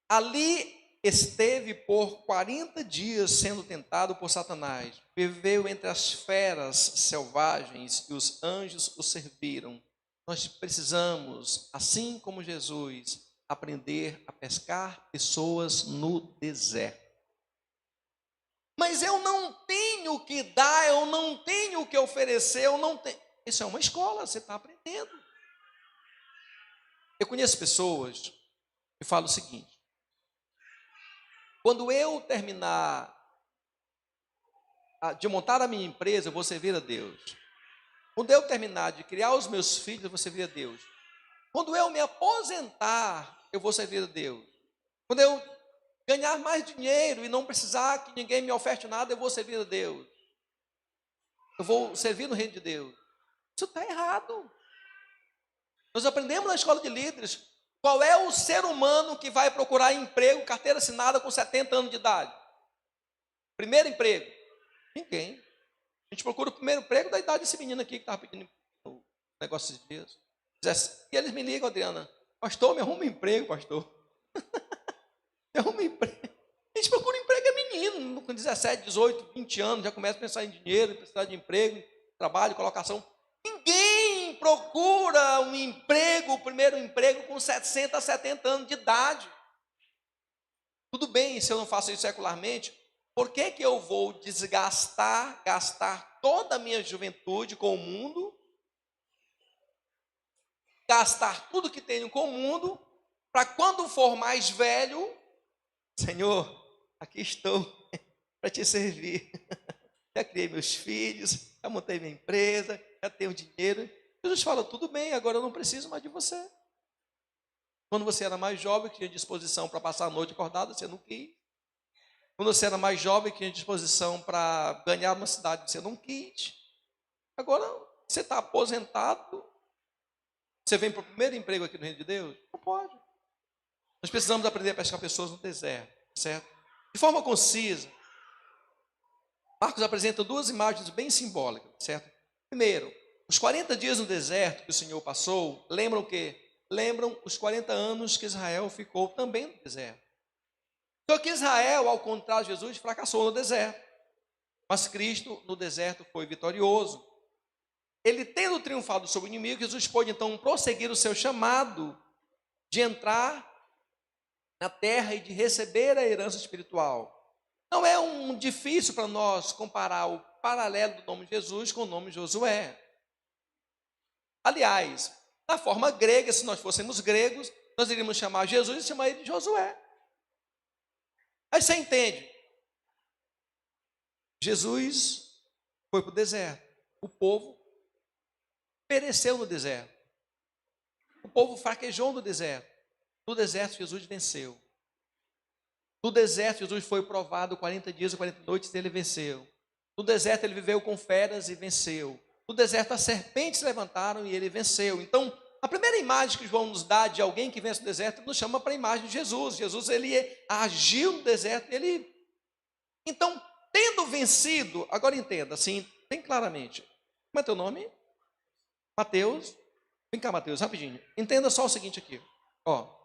Speaker 3: Ali esteve por 40 dias sendo tentado por Satanás. Viveu entre as feras selvagens e os anjos o serviram. Nós precisamos, assim como Jesus, aprender a pescar pessoas no deserto. Mas eu não tenho o que dar, eu não tenho o que oferecer, eu não tenho. Isso é uma escola, você está aprendendo. Eu conheço pessoas que falam o seguinte: quando eu terminar de montar a minha empresa, eu vou servir a Deus. Quando eu terminar de criar os meus filhos, eu vou servir a Deus. Quando eu me aposentar, eu vou servir a Deus. Quando eu ganhar mais dinheiro e não precisar que ninguém me oferte nada, eu vou servir a Deus. Eu vou servir no reino de Deus. Isso está errado. Nós aprendemos na escola de líderes qual é o ser humano que vai procurar emprego, carteira assinada com 70 anos de idade. Primeiro emprego. Ninguém. A gente procura o primeiro emprego da idade desse menino aqui que estava pedindo o negócio esses dias. E eles me ligam, Adriana, pastor, me arruma um emprego, pastor. Me arruma um emprego. A gente procura emprego, é menino, com 17, 18, 20 anos, já começa a pensar em dinheiro, precisar de emprego, trabalho, colocação. Ninguém procura um emprego, o primeiro emprego, com 60, 70 anos de idade. Tudo bem se eu não faço isso secularmente, por que eu vou gastar toda a minha juventude com o mundo, gastar tudo que tenho com o mundo, para quando for mais velho, Senhor, aqui estou para te servir. Já criei meus filhos, já montei minha empresa, já tenho dinheiro. Jesus fala, tudo bem, agora eu não preciso mais de você. Quando você era mais jovem, que tinha disposição para passar a noite acordado, você não quis. Quando você era mais jovem, que tinha disposição para ganhar uma cidade, você não quis. Agora, você está aposentado, você vem para o primeiro emprego aqui no reino de Deus? Não pode. Nós precisamos aprender a pescar pessoas no deserto, certo? De forma concisa, Marcos apresenta duas imagens bem simbólicas, certo? Primeiro, os 40 dias no deserto que o Senhor passou, lembram o quê? Lembram os 40 anos que Israel ficou também no deserto. Só que Israel, ao contrário de Jesus, fracassou no deserto. Mas Cristo, no deserto, foi vitorioso. Ele, tendo triunfado sobre o inimigo, Jesus pôde então prosseguir o seu chamado de entrar na terra e de receber a herança espiritual. Não é difícil para nós comparar o paralelo do nome de Jesus com o nome de Josué. Aliás, na forma grega, se nós fôssemos gregos, nós iríamos chamar Jesus e chamar ele de Josué. Aí você entende. Jesus foi para o deserto. O povo pereceu no deserto. O povo fraquejou no deserto. No deserto, Jesus venceu. No deserto, Jesus foi provado 40 dias e 40 noites e ele venceu. No deserto, ele viveu com feras e venceu. No deserto, as serpentes se levantaram e ele venceu. Então, a primeira imagem que João nos dá de alguém que vence no deserto, nos chama para a imagem de Jesus. Jesus, ele agiu no deserto, ele... Então, tendo vencido, agora entenda, assim, bem claramente. Como é teu nome? Mateus. Vem cá, Mateus, rapidinho. Entenda só o seguinte aqui. Ó.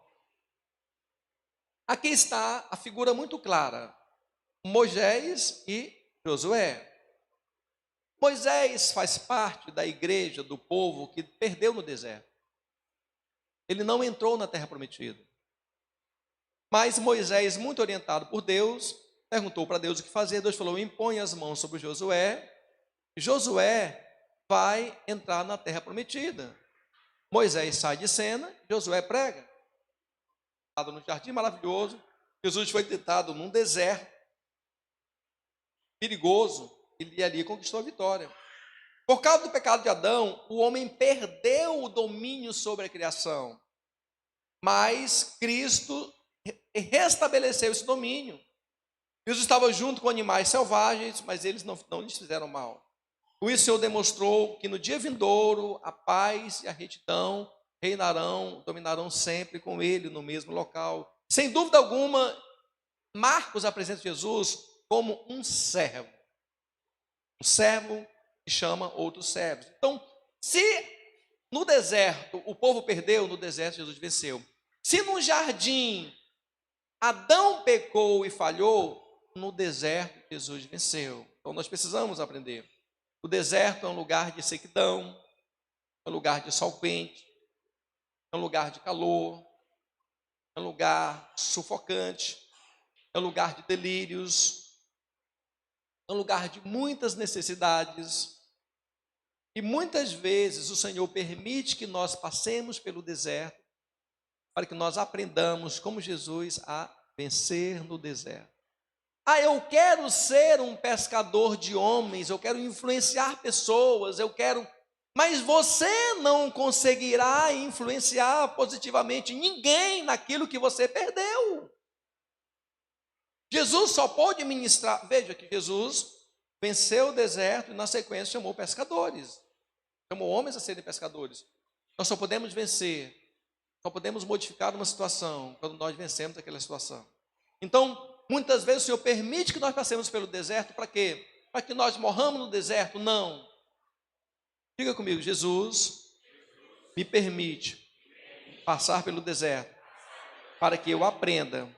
Speaker 3: Aqui está a figura muito clara. Moisés e Josué. Moisés faz parte da igreja, do povo que perdeu no deserto. Ele não entrou na terra prometida. Mas Moisés, muito orientado por Deus, perguntou para Deus o que fazer. Deus falou, impõe as mãos sobre Josué. Josué vai entrar na terra prometida. Moisés sai de cena, Josué prega. No jardim maravilhoso, Jesus foi tentado num deserto perigoso, e ali conquistou a vitória. Por causa do pecado de Adão, o homem perdeu o domínio sobre a criação, mas Cristo restabeleceu esse domínio. Jesus estava junto com animais selvagens, mas eles não lhes fizeram mal. Com isso, o Senhor demonstrou que no dia vindouro, a paz e a retidão reinarão, dominarão sempre com ele no mesmo local. Sem dúvida alguma, Marcos apresenta Jesus como um servo. Um servo que chama outros servos. Então, se no deserto o povo perdeu, no deserto Jesus venceu. Se no jardim Adão pecou e falhou, no deserto Jesus venceu. Então nós precisamos aprender. O deserto é um lugar de sequidão, é um lugar de sol quente, é um lugar de calor, é um lugar sufocante, é um lugar de delírios, é um lugar de muitas necessidades. E muitas vezes o Senhor permite que nós passemos pelo deserto para que nós aprendamos como Jesus a vencer no deserto. Ah, eu quero ser um pescador de homens, eu quero influenciar pessoas, mas você não conseguirá influenciar positivamente ninguém naquilo que você perdeu. Jesus só pode ministrar. Veja que Jesus venceu o deserto e, na sequência, chamou pescadores. Chamou homens a serem pescadores. Nós só podemos vencer, só podemos modificar uma situação quando nós vencemos aquela situação. Então, muitas vezes o Senhor permite que nós passemos pelo deserto, para quê? Para que nós morramos no deserto? Não. Diga comigo, Jesus me permite passar pelo deserto, para que eu aprenda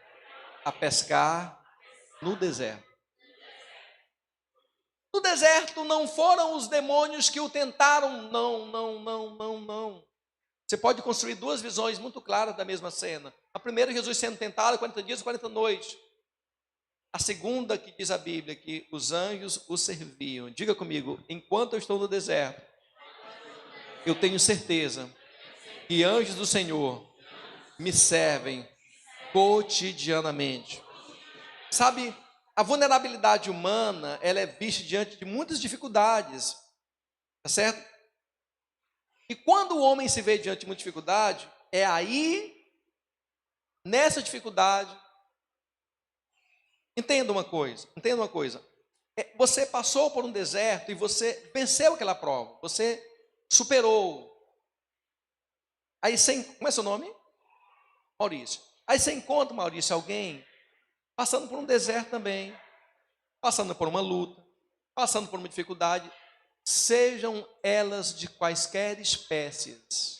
Speaker 3: a pescar no deserto. No deserto não foram os demônios que o tentaram, não. Você pode construir duas visões muito claras da mesma cena. A primeira, Jesus sendo tentado 40 dias e 40 noites. A segunda, que diz a Bíblia, que os anjos o serviam. Diga comigo, enquanto eu estou no deserto, eu tenho certeza que anjos do Senhor me servem cotidianamente. Sabe, a vulnerabilidade humana, ela é vista diante de muitas dificuldades, tá certo? E quando o homem se vê diante de muita dificuldade, é aí, nessa dificuldade, entenda uma coisa, você passou por um deserto e você venceu aquela prova, você superou. Aí como é seu nome? Maurício. Aí você encontra, Maurício, alguém passando por um deserto também, passando por uma luta, passando por uma dificuldade, sejam elas de quaisquer espécies.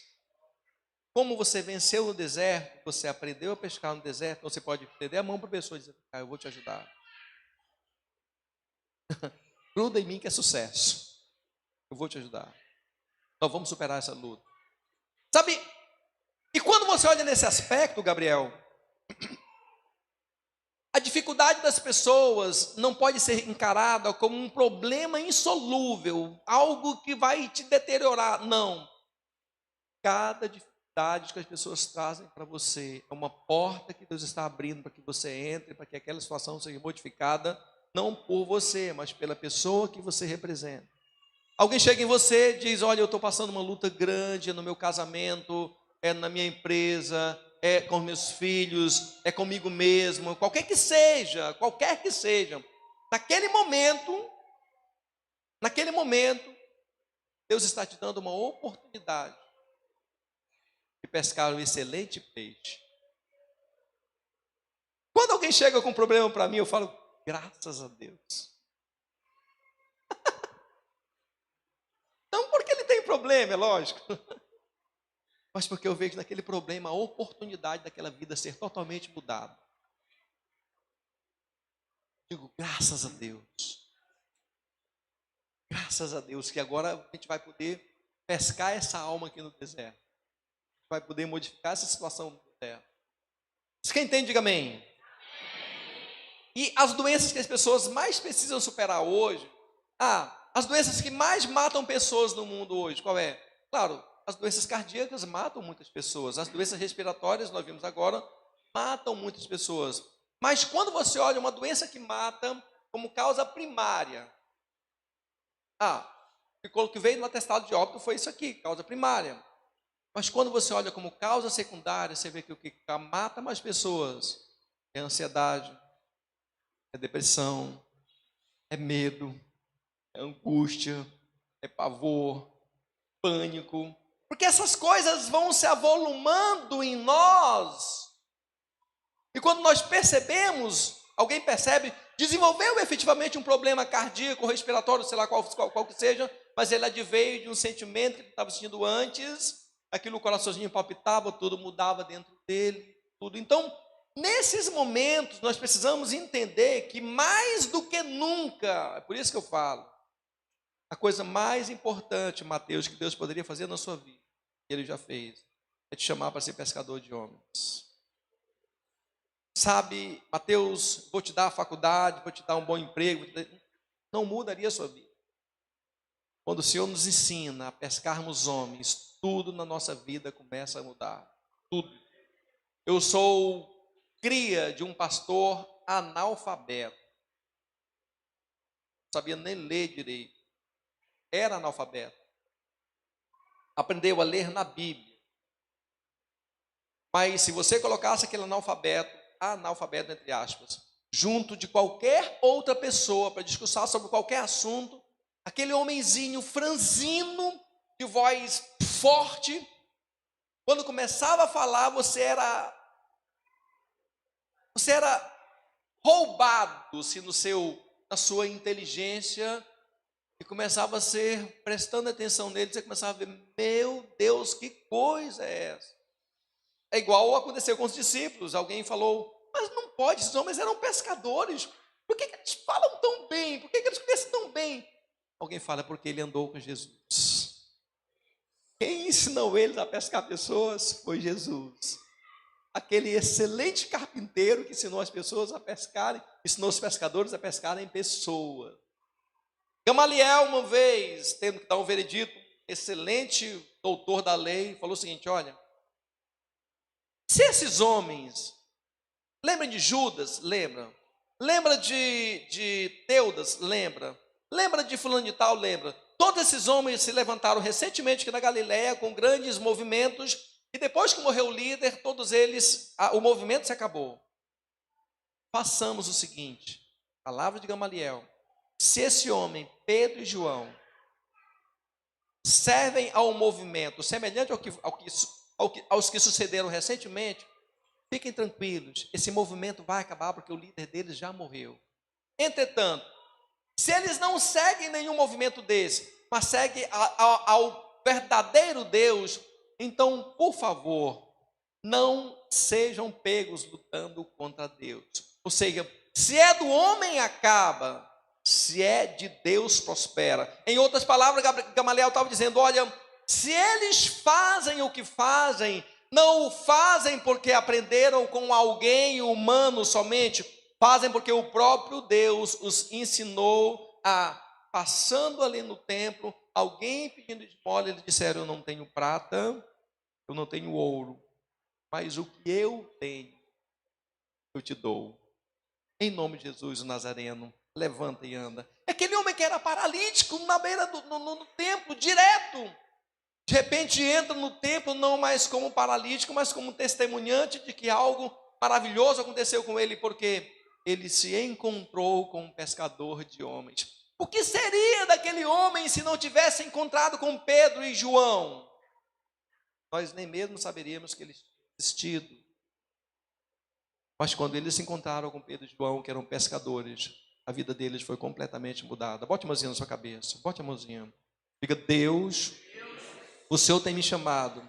Speaker 3: Como você venceu no deserto, você aprendeu a pescar no deserto, você pode estender a mão para a pessoa e dizer, eu vou te ajudar. Gruda em mim que é sucesso. Eu vou te ajudar. Nós vamos superar essa luta. Sabe, e quando você olha nesse aspecto, Gabriel, a dificuldade das pessoas não pode ser encarada como um problema insolúvel, algo que vai te deteriorar. Não. Cada dificuldade que as pessoas trazem para você é uma porta que Deus está abrindo para que você entre, para que aquela situação seja modificada, não por você, mas pela pessoa que você representa. Alguém chega em você e diz, olha, eu estou passando uma luta grande no meu casamento, na minha empresa, com meus filhos, comigo mesmo, qualquer que seja, naquele momento, Deus está te dando uma oportunidade de pescar um excelente peixe. Quando alguém chega com um problema para mim, eu falo, graças a Deus. Não porque ele tem problema, é lógico, mas porque eu vejo naquele problema a oportunidade daquela vida ser totalmente mudada. Digo, graças a Deus. Graças a Deus que agora a gente vai poder pescar essa alma aqui no deserto. Vai poder modificar essa situação no deserto. Se quem entende, diga amém. E as doenças que as pessoas mais precisam superar hoje, as doenças que mais matam pessoas no mundo hoje, qual é? Claro, as doenças cardíacas matam muitas pessoas, as doenças respiratórias, nós vimos agora, matam muitas pessoas. Mas quando você olha uma doença que mata como causa primária, o que veio no atestado de óbito foi isso aqui, causa primária. Mas quando você olha como causa secundária, você vê que o que mata mais pessoas é ansiedade, é depressão, é medo, é angústia, é pavor, pânico. Porque essas coisas vão se avolumando em nós. E quando nós percebemos, alguém percebe, desenvolveu efetivamente um problema cardíaco, respiratório, sei lá qual que seja, mas ele adveio de um sentimento que ele estava sentindo antes, aquilo o coraçãozinho palpitava, tudo mudava dentro dele, tudo. Então, nesses momentos, nós precisamos entender que mais do que nunca, é por isso que eu falo, a coisa mais importante, Mateus, que Deus poderia fazer na sua vida, que Ele já fez, é te chamar para ser pescador de homens. Sabe, Mateus, vou te dar a faculdade, vou te dar um bom emprego, não mudaria a sua vida. Quando o Senhor nos ensina a pescarmos homens, tudo na nossa vida começa a mudar. Tudo. Eu sou cria de um pastor analfabeto. sabia nem ler direito. Era analfabeto. Aprendeu a ler na Bíblia. Mas se você colocasse aquele analfabeto entre aspas, junto de qualquer outra pessoa para discursar sobre qualquer assunto, aquele homenzinho franzino, de voz forte, quando começava a falar, você era roubado se na sua inteligência, e começava a ser, prestando atenção nele, você começava a ver, meu Deus, que coisa é essa? É igual aconteceu com os discípulos. Alguém falou, mas não pode, esses homens eram pescadores. Por que eles falam tão bem? Por que eles conhecem tão bem? Alguém fala, porque ele andou com Jesus. Quem ensinou eles a pescar pessoas foi Jesus. Aquele excelente carpinteiro que ensinou as pessoas a pescarem, ensinou os pescadores a pescarem pessoas. Gamaliel, uma vez, tendo que dar um veredito, excelente doutor da lei, falou o seguinte, olha, se esses homens, lembra de Judas? Lembra. Lembra de Teudas? Lembra. Lembra de fulano de tal? Lembra. Todos esses homens se levantaram recentemente aqui na Galileia com grandes movimentos, e depois que morreu o líder, todos eles, o movimento se acabou. Façamos o seguinte, palavra de Gamaliel, se esse homem, Pedro e João, servem ao movimento semelhante aos que sucederam recentemente, fiquem tranquilos, esse movimento vai acabar porque o líder deles já morreu. Entretanto, se eles não seguem nenhum movimento desse, mas seguem ao verdadeiro Deus, então, por favor, não sejam pegos lutando contra Deus. Ou seja, se é do homem, acaba. Se é de Deus, prospera. Em outras palavras, Gamaliel estava dizendo, olha, se eles fazem o que fazem, não o fazem porque aprenderam com alguém humano somente, fazem porque o próprio Deus os ensinou a, passando ali no templo, alguém pedindo esmola, eles disseram, eu não tenho prata, eu não tenho ouro, mas o que eu tenho, eu te dou. Em nome de Jesus, o Nazareno, levanta e anda. Aquele homem que era paralítico na beira no templo, direto. De repente entra no templo não mais como paralítico, mas como testemunhante de que algo maravilhoso aconteceu com ele, porque ele se encontrou com um pescador de homens. O que seria daquele homem se não tivesse encontrado com Pedro e João? Nós nem mesmo saberíamos que eles tinham existido. Mas quando eles se encontraram com Pedro e João, que eram pescadores, a vida deles foi completamente mudada. Bote a mãozinha na sua cabeça, bote a mãozinha. Diga, Deus, o Senhor tem me chamado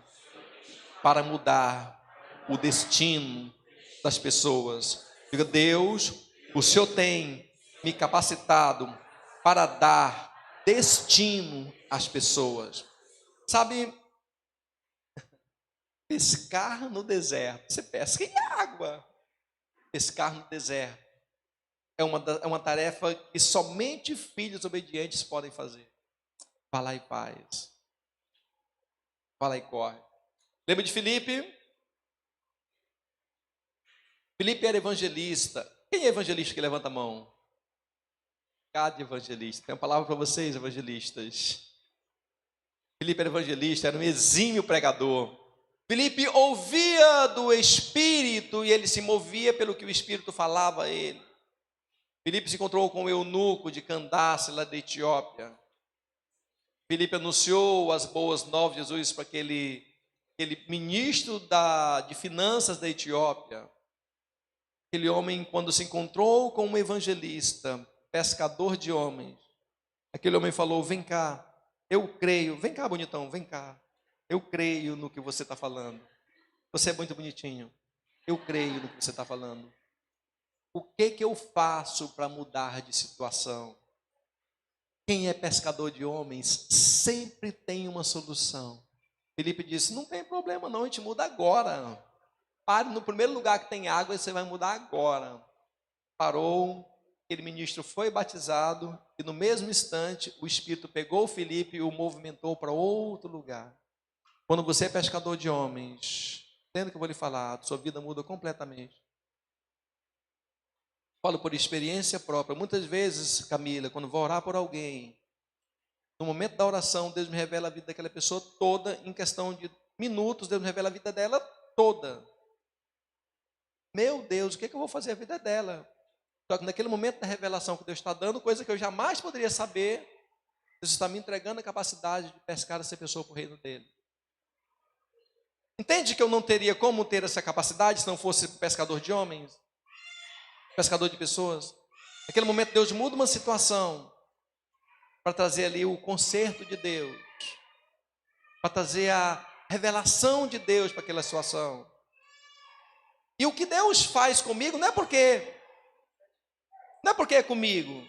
Speaker 3: para mudar o destino das pessoas. Diga, Deus, o Senhor tem me capacitado para dar destino às pessoas. Sabe, pescar no deserto, você pesca em água. Pescar no deserto é uma tarefa que somente filhos obedientes podem fazer. Vá lá e faz. Vá lá e corre. Lembra de Filipe? Filipe era evangelista. Quem é evangelista que levanta a mão? Cada evangelista. Tem uma palavra para vocês, evangelistas. Filipe era evangelista, era um exímio pregador. Filipe ouvia do Espírito e ele se movia pelo que o Espírito falava a ele. Filipe se encontrou com o eunuco de Candace, lá da Etiópia. Filipe anunciou as boas novas de Jesus para aquele ministro de finanças da Etiópia. Aquele homem, quando se encontrou com um evangelista, pescador de homens, aquele homem falou, vem cá, eu creio, vem cá bonitão, vem cá. Eu creio no que você está falando. Você é muito bonitinho. Eu creio no que você está falando. O que eu faço para mudar de situação? Quem é pescador de homens sempre tem uma solução. Filipe disse, não tem problema não, a gente muda agora. Pare no primeiro lugar que tem água e você vai mudar agora. Parou, aquele ministro foi batizado e no mesmo instante o Espírito pegou o Filipe e o movimentou para outro lugar. Quando você é pescador de homens, entenda o que eu vou lhe falar, sua vida muda completamente. Falo por experiência própria. Muitas vezes, Camila, quando vou orar por alguém, no momento da oração, Deus me revela a vida daquela pessoa toda, em questão de minutos, Deus me revela a vida dela toda. Meu Deus, o que eu vou fazer a vida dela? Só que naquele momento da revelação que Deus está dando, coisa que eu jamais poderia saber, Deus está me entregando a capacidade de pescar essa pessoa para o reino dele. Entende que eu não teria como ter essa capacidade se não fosse pescador de homens? Pescador de pessoas? Naquele momento Deus muda uma situação para trazer ali o conserto de Deus, para trazer a revelação de Deus para aquela situação. E o que Deus faz comigo não é porque é comigo.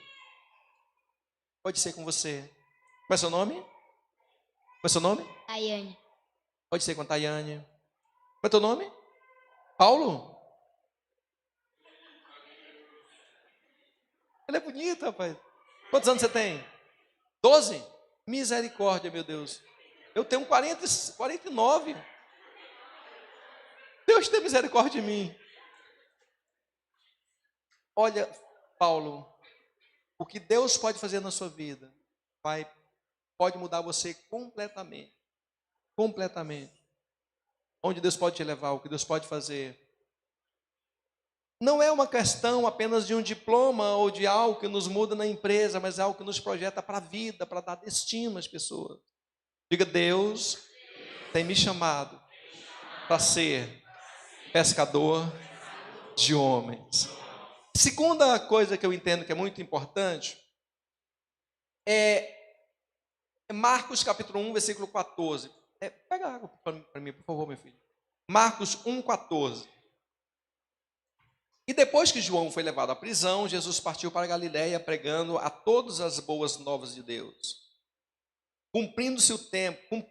Speaker 3: Pode ser com você. Qual é seu nome? Qual é seu nome?
Speaker 6: Ayane.
Speaker 3: Pode ser com a Tayane. Qual é teu nome? Paulo? Ele é bonito, rapaz. Quantos anos você tem? 12? Misericórdia, meu Deus. Eu tenho 49. Deus tem misericórdia de mim. Olha, Paulo, o que Deus pode fazer na sua vida pode mudar você completamente. Completamente. Onde Deus pode te levar, o que Deus pode fazer. Não é uma questão apenas de um diploma ou de algo que nos muda na empresa, mas é algo que nos projeta para a vida, para dar destino às pessoas. Diga, Deus tem me chamado para ser pescador de homens. Segunda coisa que eu entendo que é muito importante é Marcos capítulo 1, versículo 14. Pega água para mim, por favor, meu filho. Marcos 1, 14. E depois que João foi levado à prisão, Jesus partiu para a Galiléia pregando a todas as boas novas de Deus. Cumprindo-se o tempo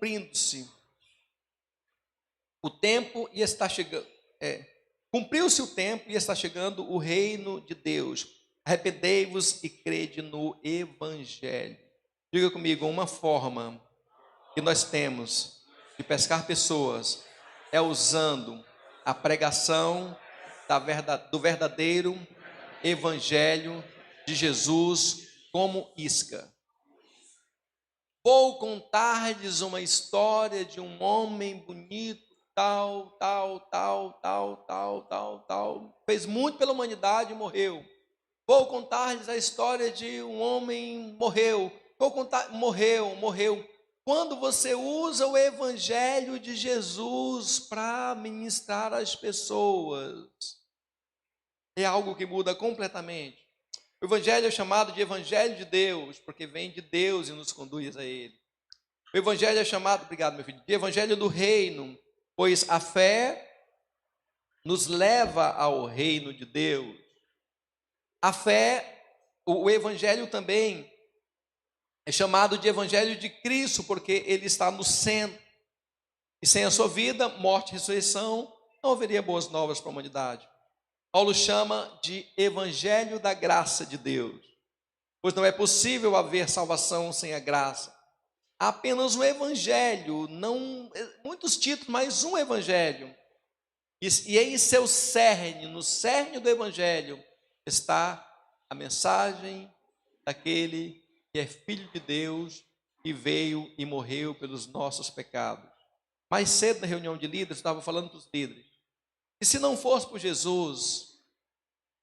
Speaker 3: e está chegando. Cumpriu-se o tempo e está chegando o reino de Deus. Arrependei-vos e crede no Evangelho. Diga comigo, uma forma que nós temos de pescar pessoas é usando a pregação do verdadeiro Evangelho de Jesus como isca. Vou contar-lhes uma história de um homem bonito, tal, fez muito pela humanidade e morreu. Vou contar-lhes a história de um homem morreu. Morreu. Quando você usa o Evangelho de Jesus para ministrar às pessoas, é algo que muda completamente. O Evangelho é chamado de Evangelho de Deus, porque vem de Deus e nos conduz a Ele. O Evangelho é chamado, obrigado meu filho, de Evangelho do Reino, pois a fé nos leva ao reino de Deus. A fé, o Evangelho também é chamado de Evangelho de Cristo, porque ele está no centro. E sem a sua vida, morte e ressurreição, não haveria boas novas para a humanidade. Paulo chama de Evangelho da graça de Deus, pois não é possível haver salvação sem a graça. Há apenas um Evangelho, não muitos títulos, mas um Evangelho. E em seu cerne, no cerne do Evangelho, está a mensagem daquele que é Filho de Deus, que veio e morreu pelos nossos pecados. Mais cedo na reunião de líderes, eu estava falando para os líderes, e se não fosse por Jesus,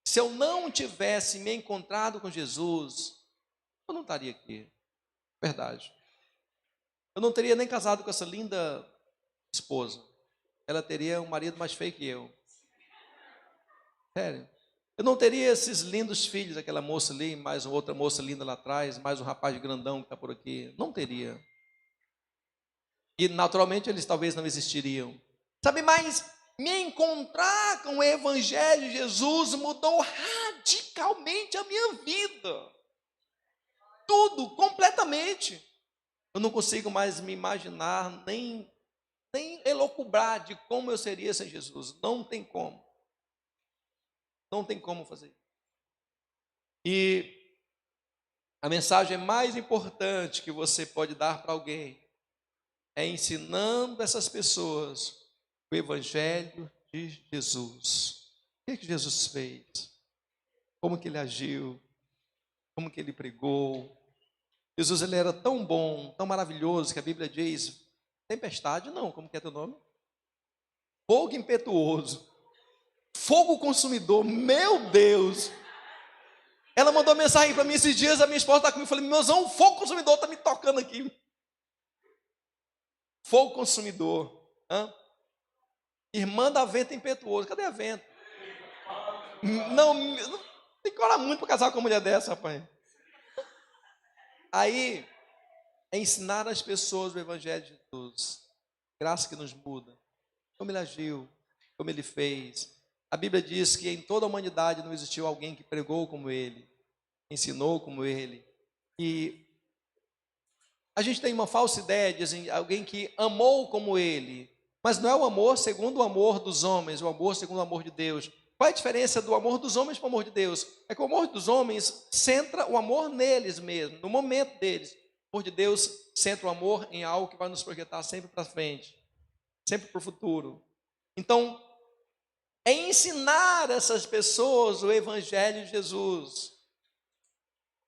Speaker 3: se eu não tivesse me encontrado com Jesus, eu não estaria aqui, verdade. Eu não teria nem casado com essa linda esposa, ela teria um marido mais feio que eu, sério. Eu não teria esses lindos filhos, aquela moça ali, mais uma outra moça linda lá atrás, mais um rapaz grandão que está por aqui. Não teria. E naturalmente eles talvez não existiriam. Sabe, mas me encontrar com o Evangelho de Jesus mudou radicalmente a minha vida. Tudo, completamente. Eu não consigo mais me imaginar, nem elocubrar de como eu seria sem Jesus. Não tem como. Não tem como fazer. E a mensagem mais importante que você pode dar para alguém é ensinando essas pessoas o Evangelho de Jesus. O que Jesus fez? como que ele agiu, como que ele pregou. Jesus, ele era tão bom, tão maravilhoso, que a Bíblia diz, tempestade não, como que é teu nome? Fogo impetuoso, fogo consumidor, meu Deus. Ela mandou mensagem para mim esses dias, a minha esposa está comigo, eu falei, meuzão, o fogo consumidor está me tocando aqui. Fogo consumidor. Irmã da vento impetuoso, cadê a vento? Não tem que orar muito para casar com uma mulher dessa, rapaz. Aí, é ensinar as pessoas o Evangelho de Jesus. Graça que nos muda. Como ele agiu, como ele fez. A Bíblia diz que em toda a humanidade não existiu alguém que pregou como ele, ensinou como ele. E a gente tem uma falsa ideia de alguém que amou como ele. Mas não é o amor segundo o amor dos homens, o amor segundo o amor de Deus. Qual é a diferença do amor dos homens para o amor de Deus? É que o amor dos homens centra o amor neles mesmo, no momento deles. O amor de Deus centra o amor em algo que vai nos projetar sempre para frente, sempre para o futuro. Então, é ensinar essas pessoas o Evangelho de Jesus.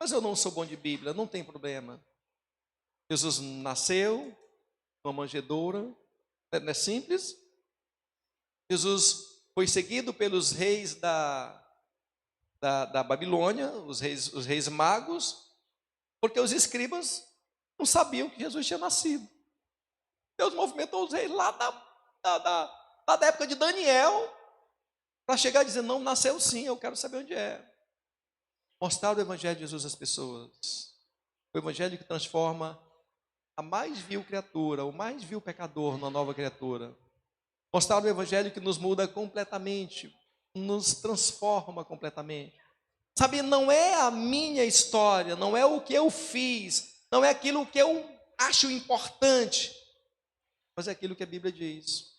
Speaker 3: Mas eu não sou bom de Bíblia, não tem problema. Jesus nasceu numa manjedoura, não é simples? Jesus foi seguido pelos reis da Babilônia, os reis magos, porque os escribas não sabiam que Jesus tinha nascido. Deus movimentou os reis lá da época de Daniel, para chegar e dizer, não, nasceu sim, eu quero saber onde é. Mostrar o Evangelho de Jesus às pessoas. O Evangelho que transforma a mais vil criatura, o mais vil pecador numa nova criatura. Mostrar o Evangelho que nos muda completamente, nos transforma completamente. Sabe, não é a minha história, não é o que eu fiz, não é aquilo que eu acho importante, mas é aquilo que a Bíblia diz.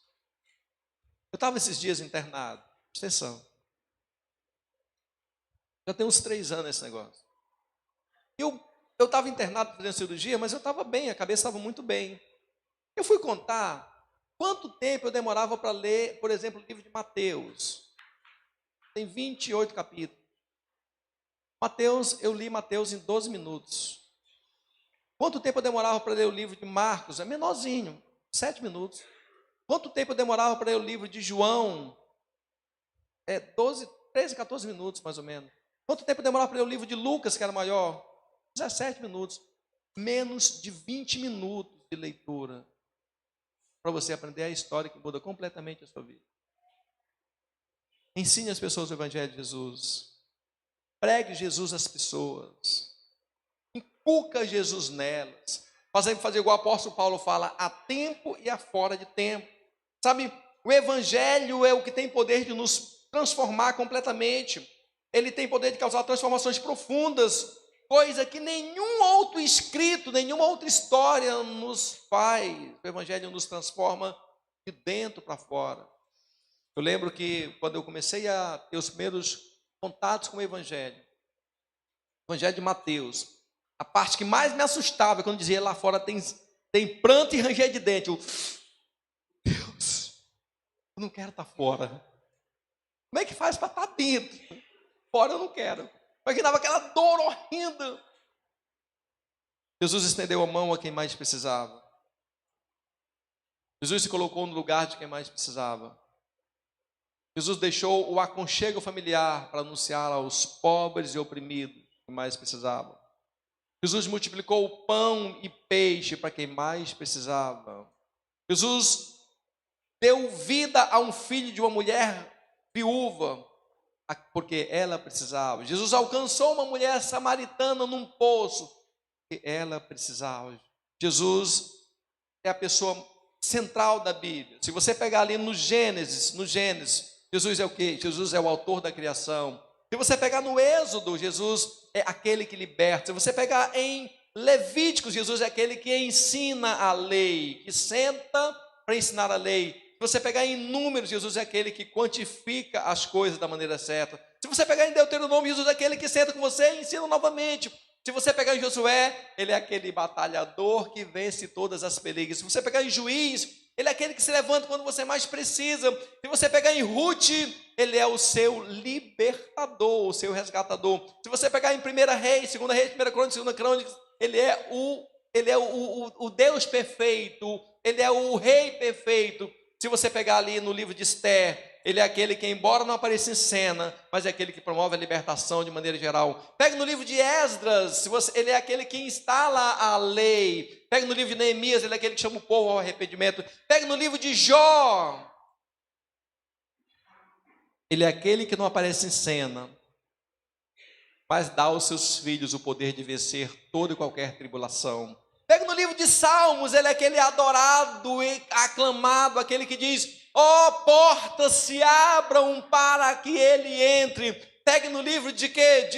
Speaker 3: Eu estava esses dias internado, presta atenção. Já tem uns 3 anos esse negócio. Eu estava internado fazendo cirurgia, mas eu estava bem, a cabeça estava muito bem. Eu fui contar quanto tempo eu demorava para ler, por exemplo, o livro de Mateus. Tem 28 capítulos. Eu li Mateus em 12 minutos. Quanto tempo eu demorava para ler o livro de Marcos? É menorzinho, 7 minutos. Quanto tempo eu demorava para ler o livro de João? 13, 14 minutos, mais ou menos. Quanto tempo eu demorava para ler o livro de Lucas, que era maior? 17 minutos. Menos de 20 minutos de leitura para você aprender a história que muda completamente a sua vida. Ensine as pessoas o Evangelho de Jesus. Pregue Jesus às pessoas. Inculca Jesus nelas. Fazer igual o apóstolo Paulo fala, a tempo e a fora de tempo. Sabe, o Evangelho é o que tem poder de nos transformar completamente. Ele tem poder de causar transformações profundas, coisa que nenhum outro escrito, nenhuma outra história nos faz. O Evangelho nos transforma de dentro para fora. Eu lembro que quando eu comecei a ter os primeiros contatos com o Evangelho de Mateus, a parte que mais me assustava, quando dizia lá fora tem pranto e ranger de dente. Deus, eu não quero estar fora. Como é que faz para estar dentro? Fora eu não quero. Imaginava aquela dor horrenda. Jesus estendeu a mão a quem mais precisava. Jesus se colocou no lugar de quem mais precisava. Jesus deixou o aconchego familiar para anunciar aos pobres e oprimidos que mais precisavam. Jesus multiplicou o pão e peixe para quem mais precisava. Jesus deu vida a um filho de uma mulher viúva, porque ela precisava. Jesus alcançou uma mulher samaritana num poço, porque ela precisava. Jesus é a pessoa central da Bíblia. Se você pegar ali no Gênesis, Jesus é o quê? Jesus é o autor da criação. Se você pegar no Êxodo, Jesus é aquele que liberta. Se você pegar em Levíticos, Jesus é aquele que ensina a lei, que senta para ensinar a lei. Se você pegar em Números, Jesus é aquele que quantifica as coisas da maneira certa. Se você pegar em Deuteronômio, Jesus é aquele que senta com você e ensina novamente. Se você pegar em Josué, ele é aquele batalhador que vence todas as pelejas. Se você pegar em Juiz, Ele é aquele que se levanta quando você mais precisa. Se você pegar em Ruth, ele é o seu libertador, o seu resgatador. Se você pegar em 1 Reis, 2 Reis, 1 Crônicas, 2 Crônicas, ele é o Deus perfeito, ele é o rei perfeito. Se você pegar ali no livro de Esther, ele é aquele que, embora não apareça em cena, mas é aquele que promove a libertação de maneira geral. Pega no livro de Esdras, ele é aquele que instala a lei. Pega no livro de Neemias, ele é aquele que chama o povo ao arrependimento. Pega no livro de Jó, ele é aquele que não aparece em cena, mas dá aos seus filhos o poder de vencer toda e qualquer tribulação. Pega no livro de Salmos, ele é aquele adorado e aclamado, aquele que diz: ó, portas se abram para que ele entre. Pega no livro de quê?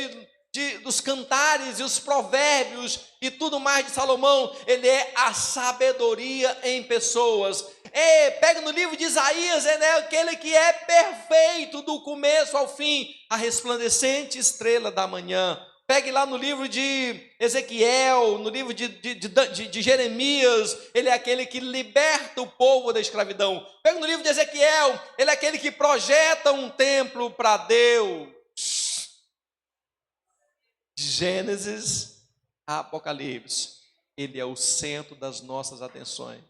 Speaker 3: Dos cantares e os provérbios e tudo mais de Salomão, ele é a sabedoria em pessoas. Pega no livro de Isaías, ele é aquele que é perfeito do começo ao fim, a resplandecente estrela da manhã. Pegue lá no livro de Ezequiel, no livro de Jeremias, ele é aquele que liberta o povo da escravidão. Pegue no livro de Ezequiel, ele é aquele que projeta um templo para Deus. De Gênesis a Apocalipse, ele é o centro das nossas atenções.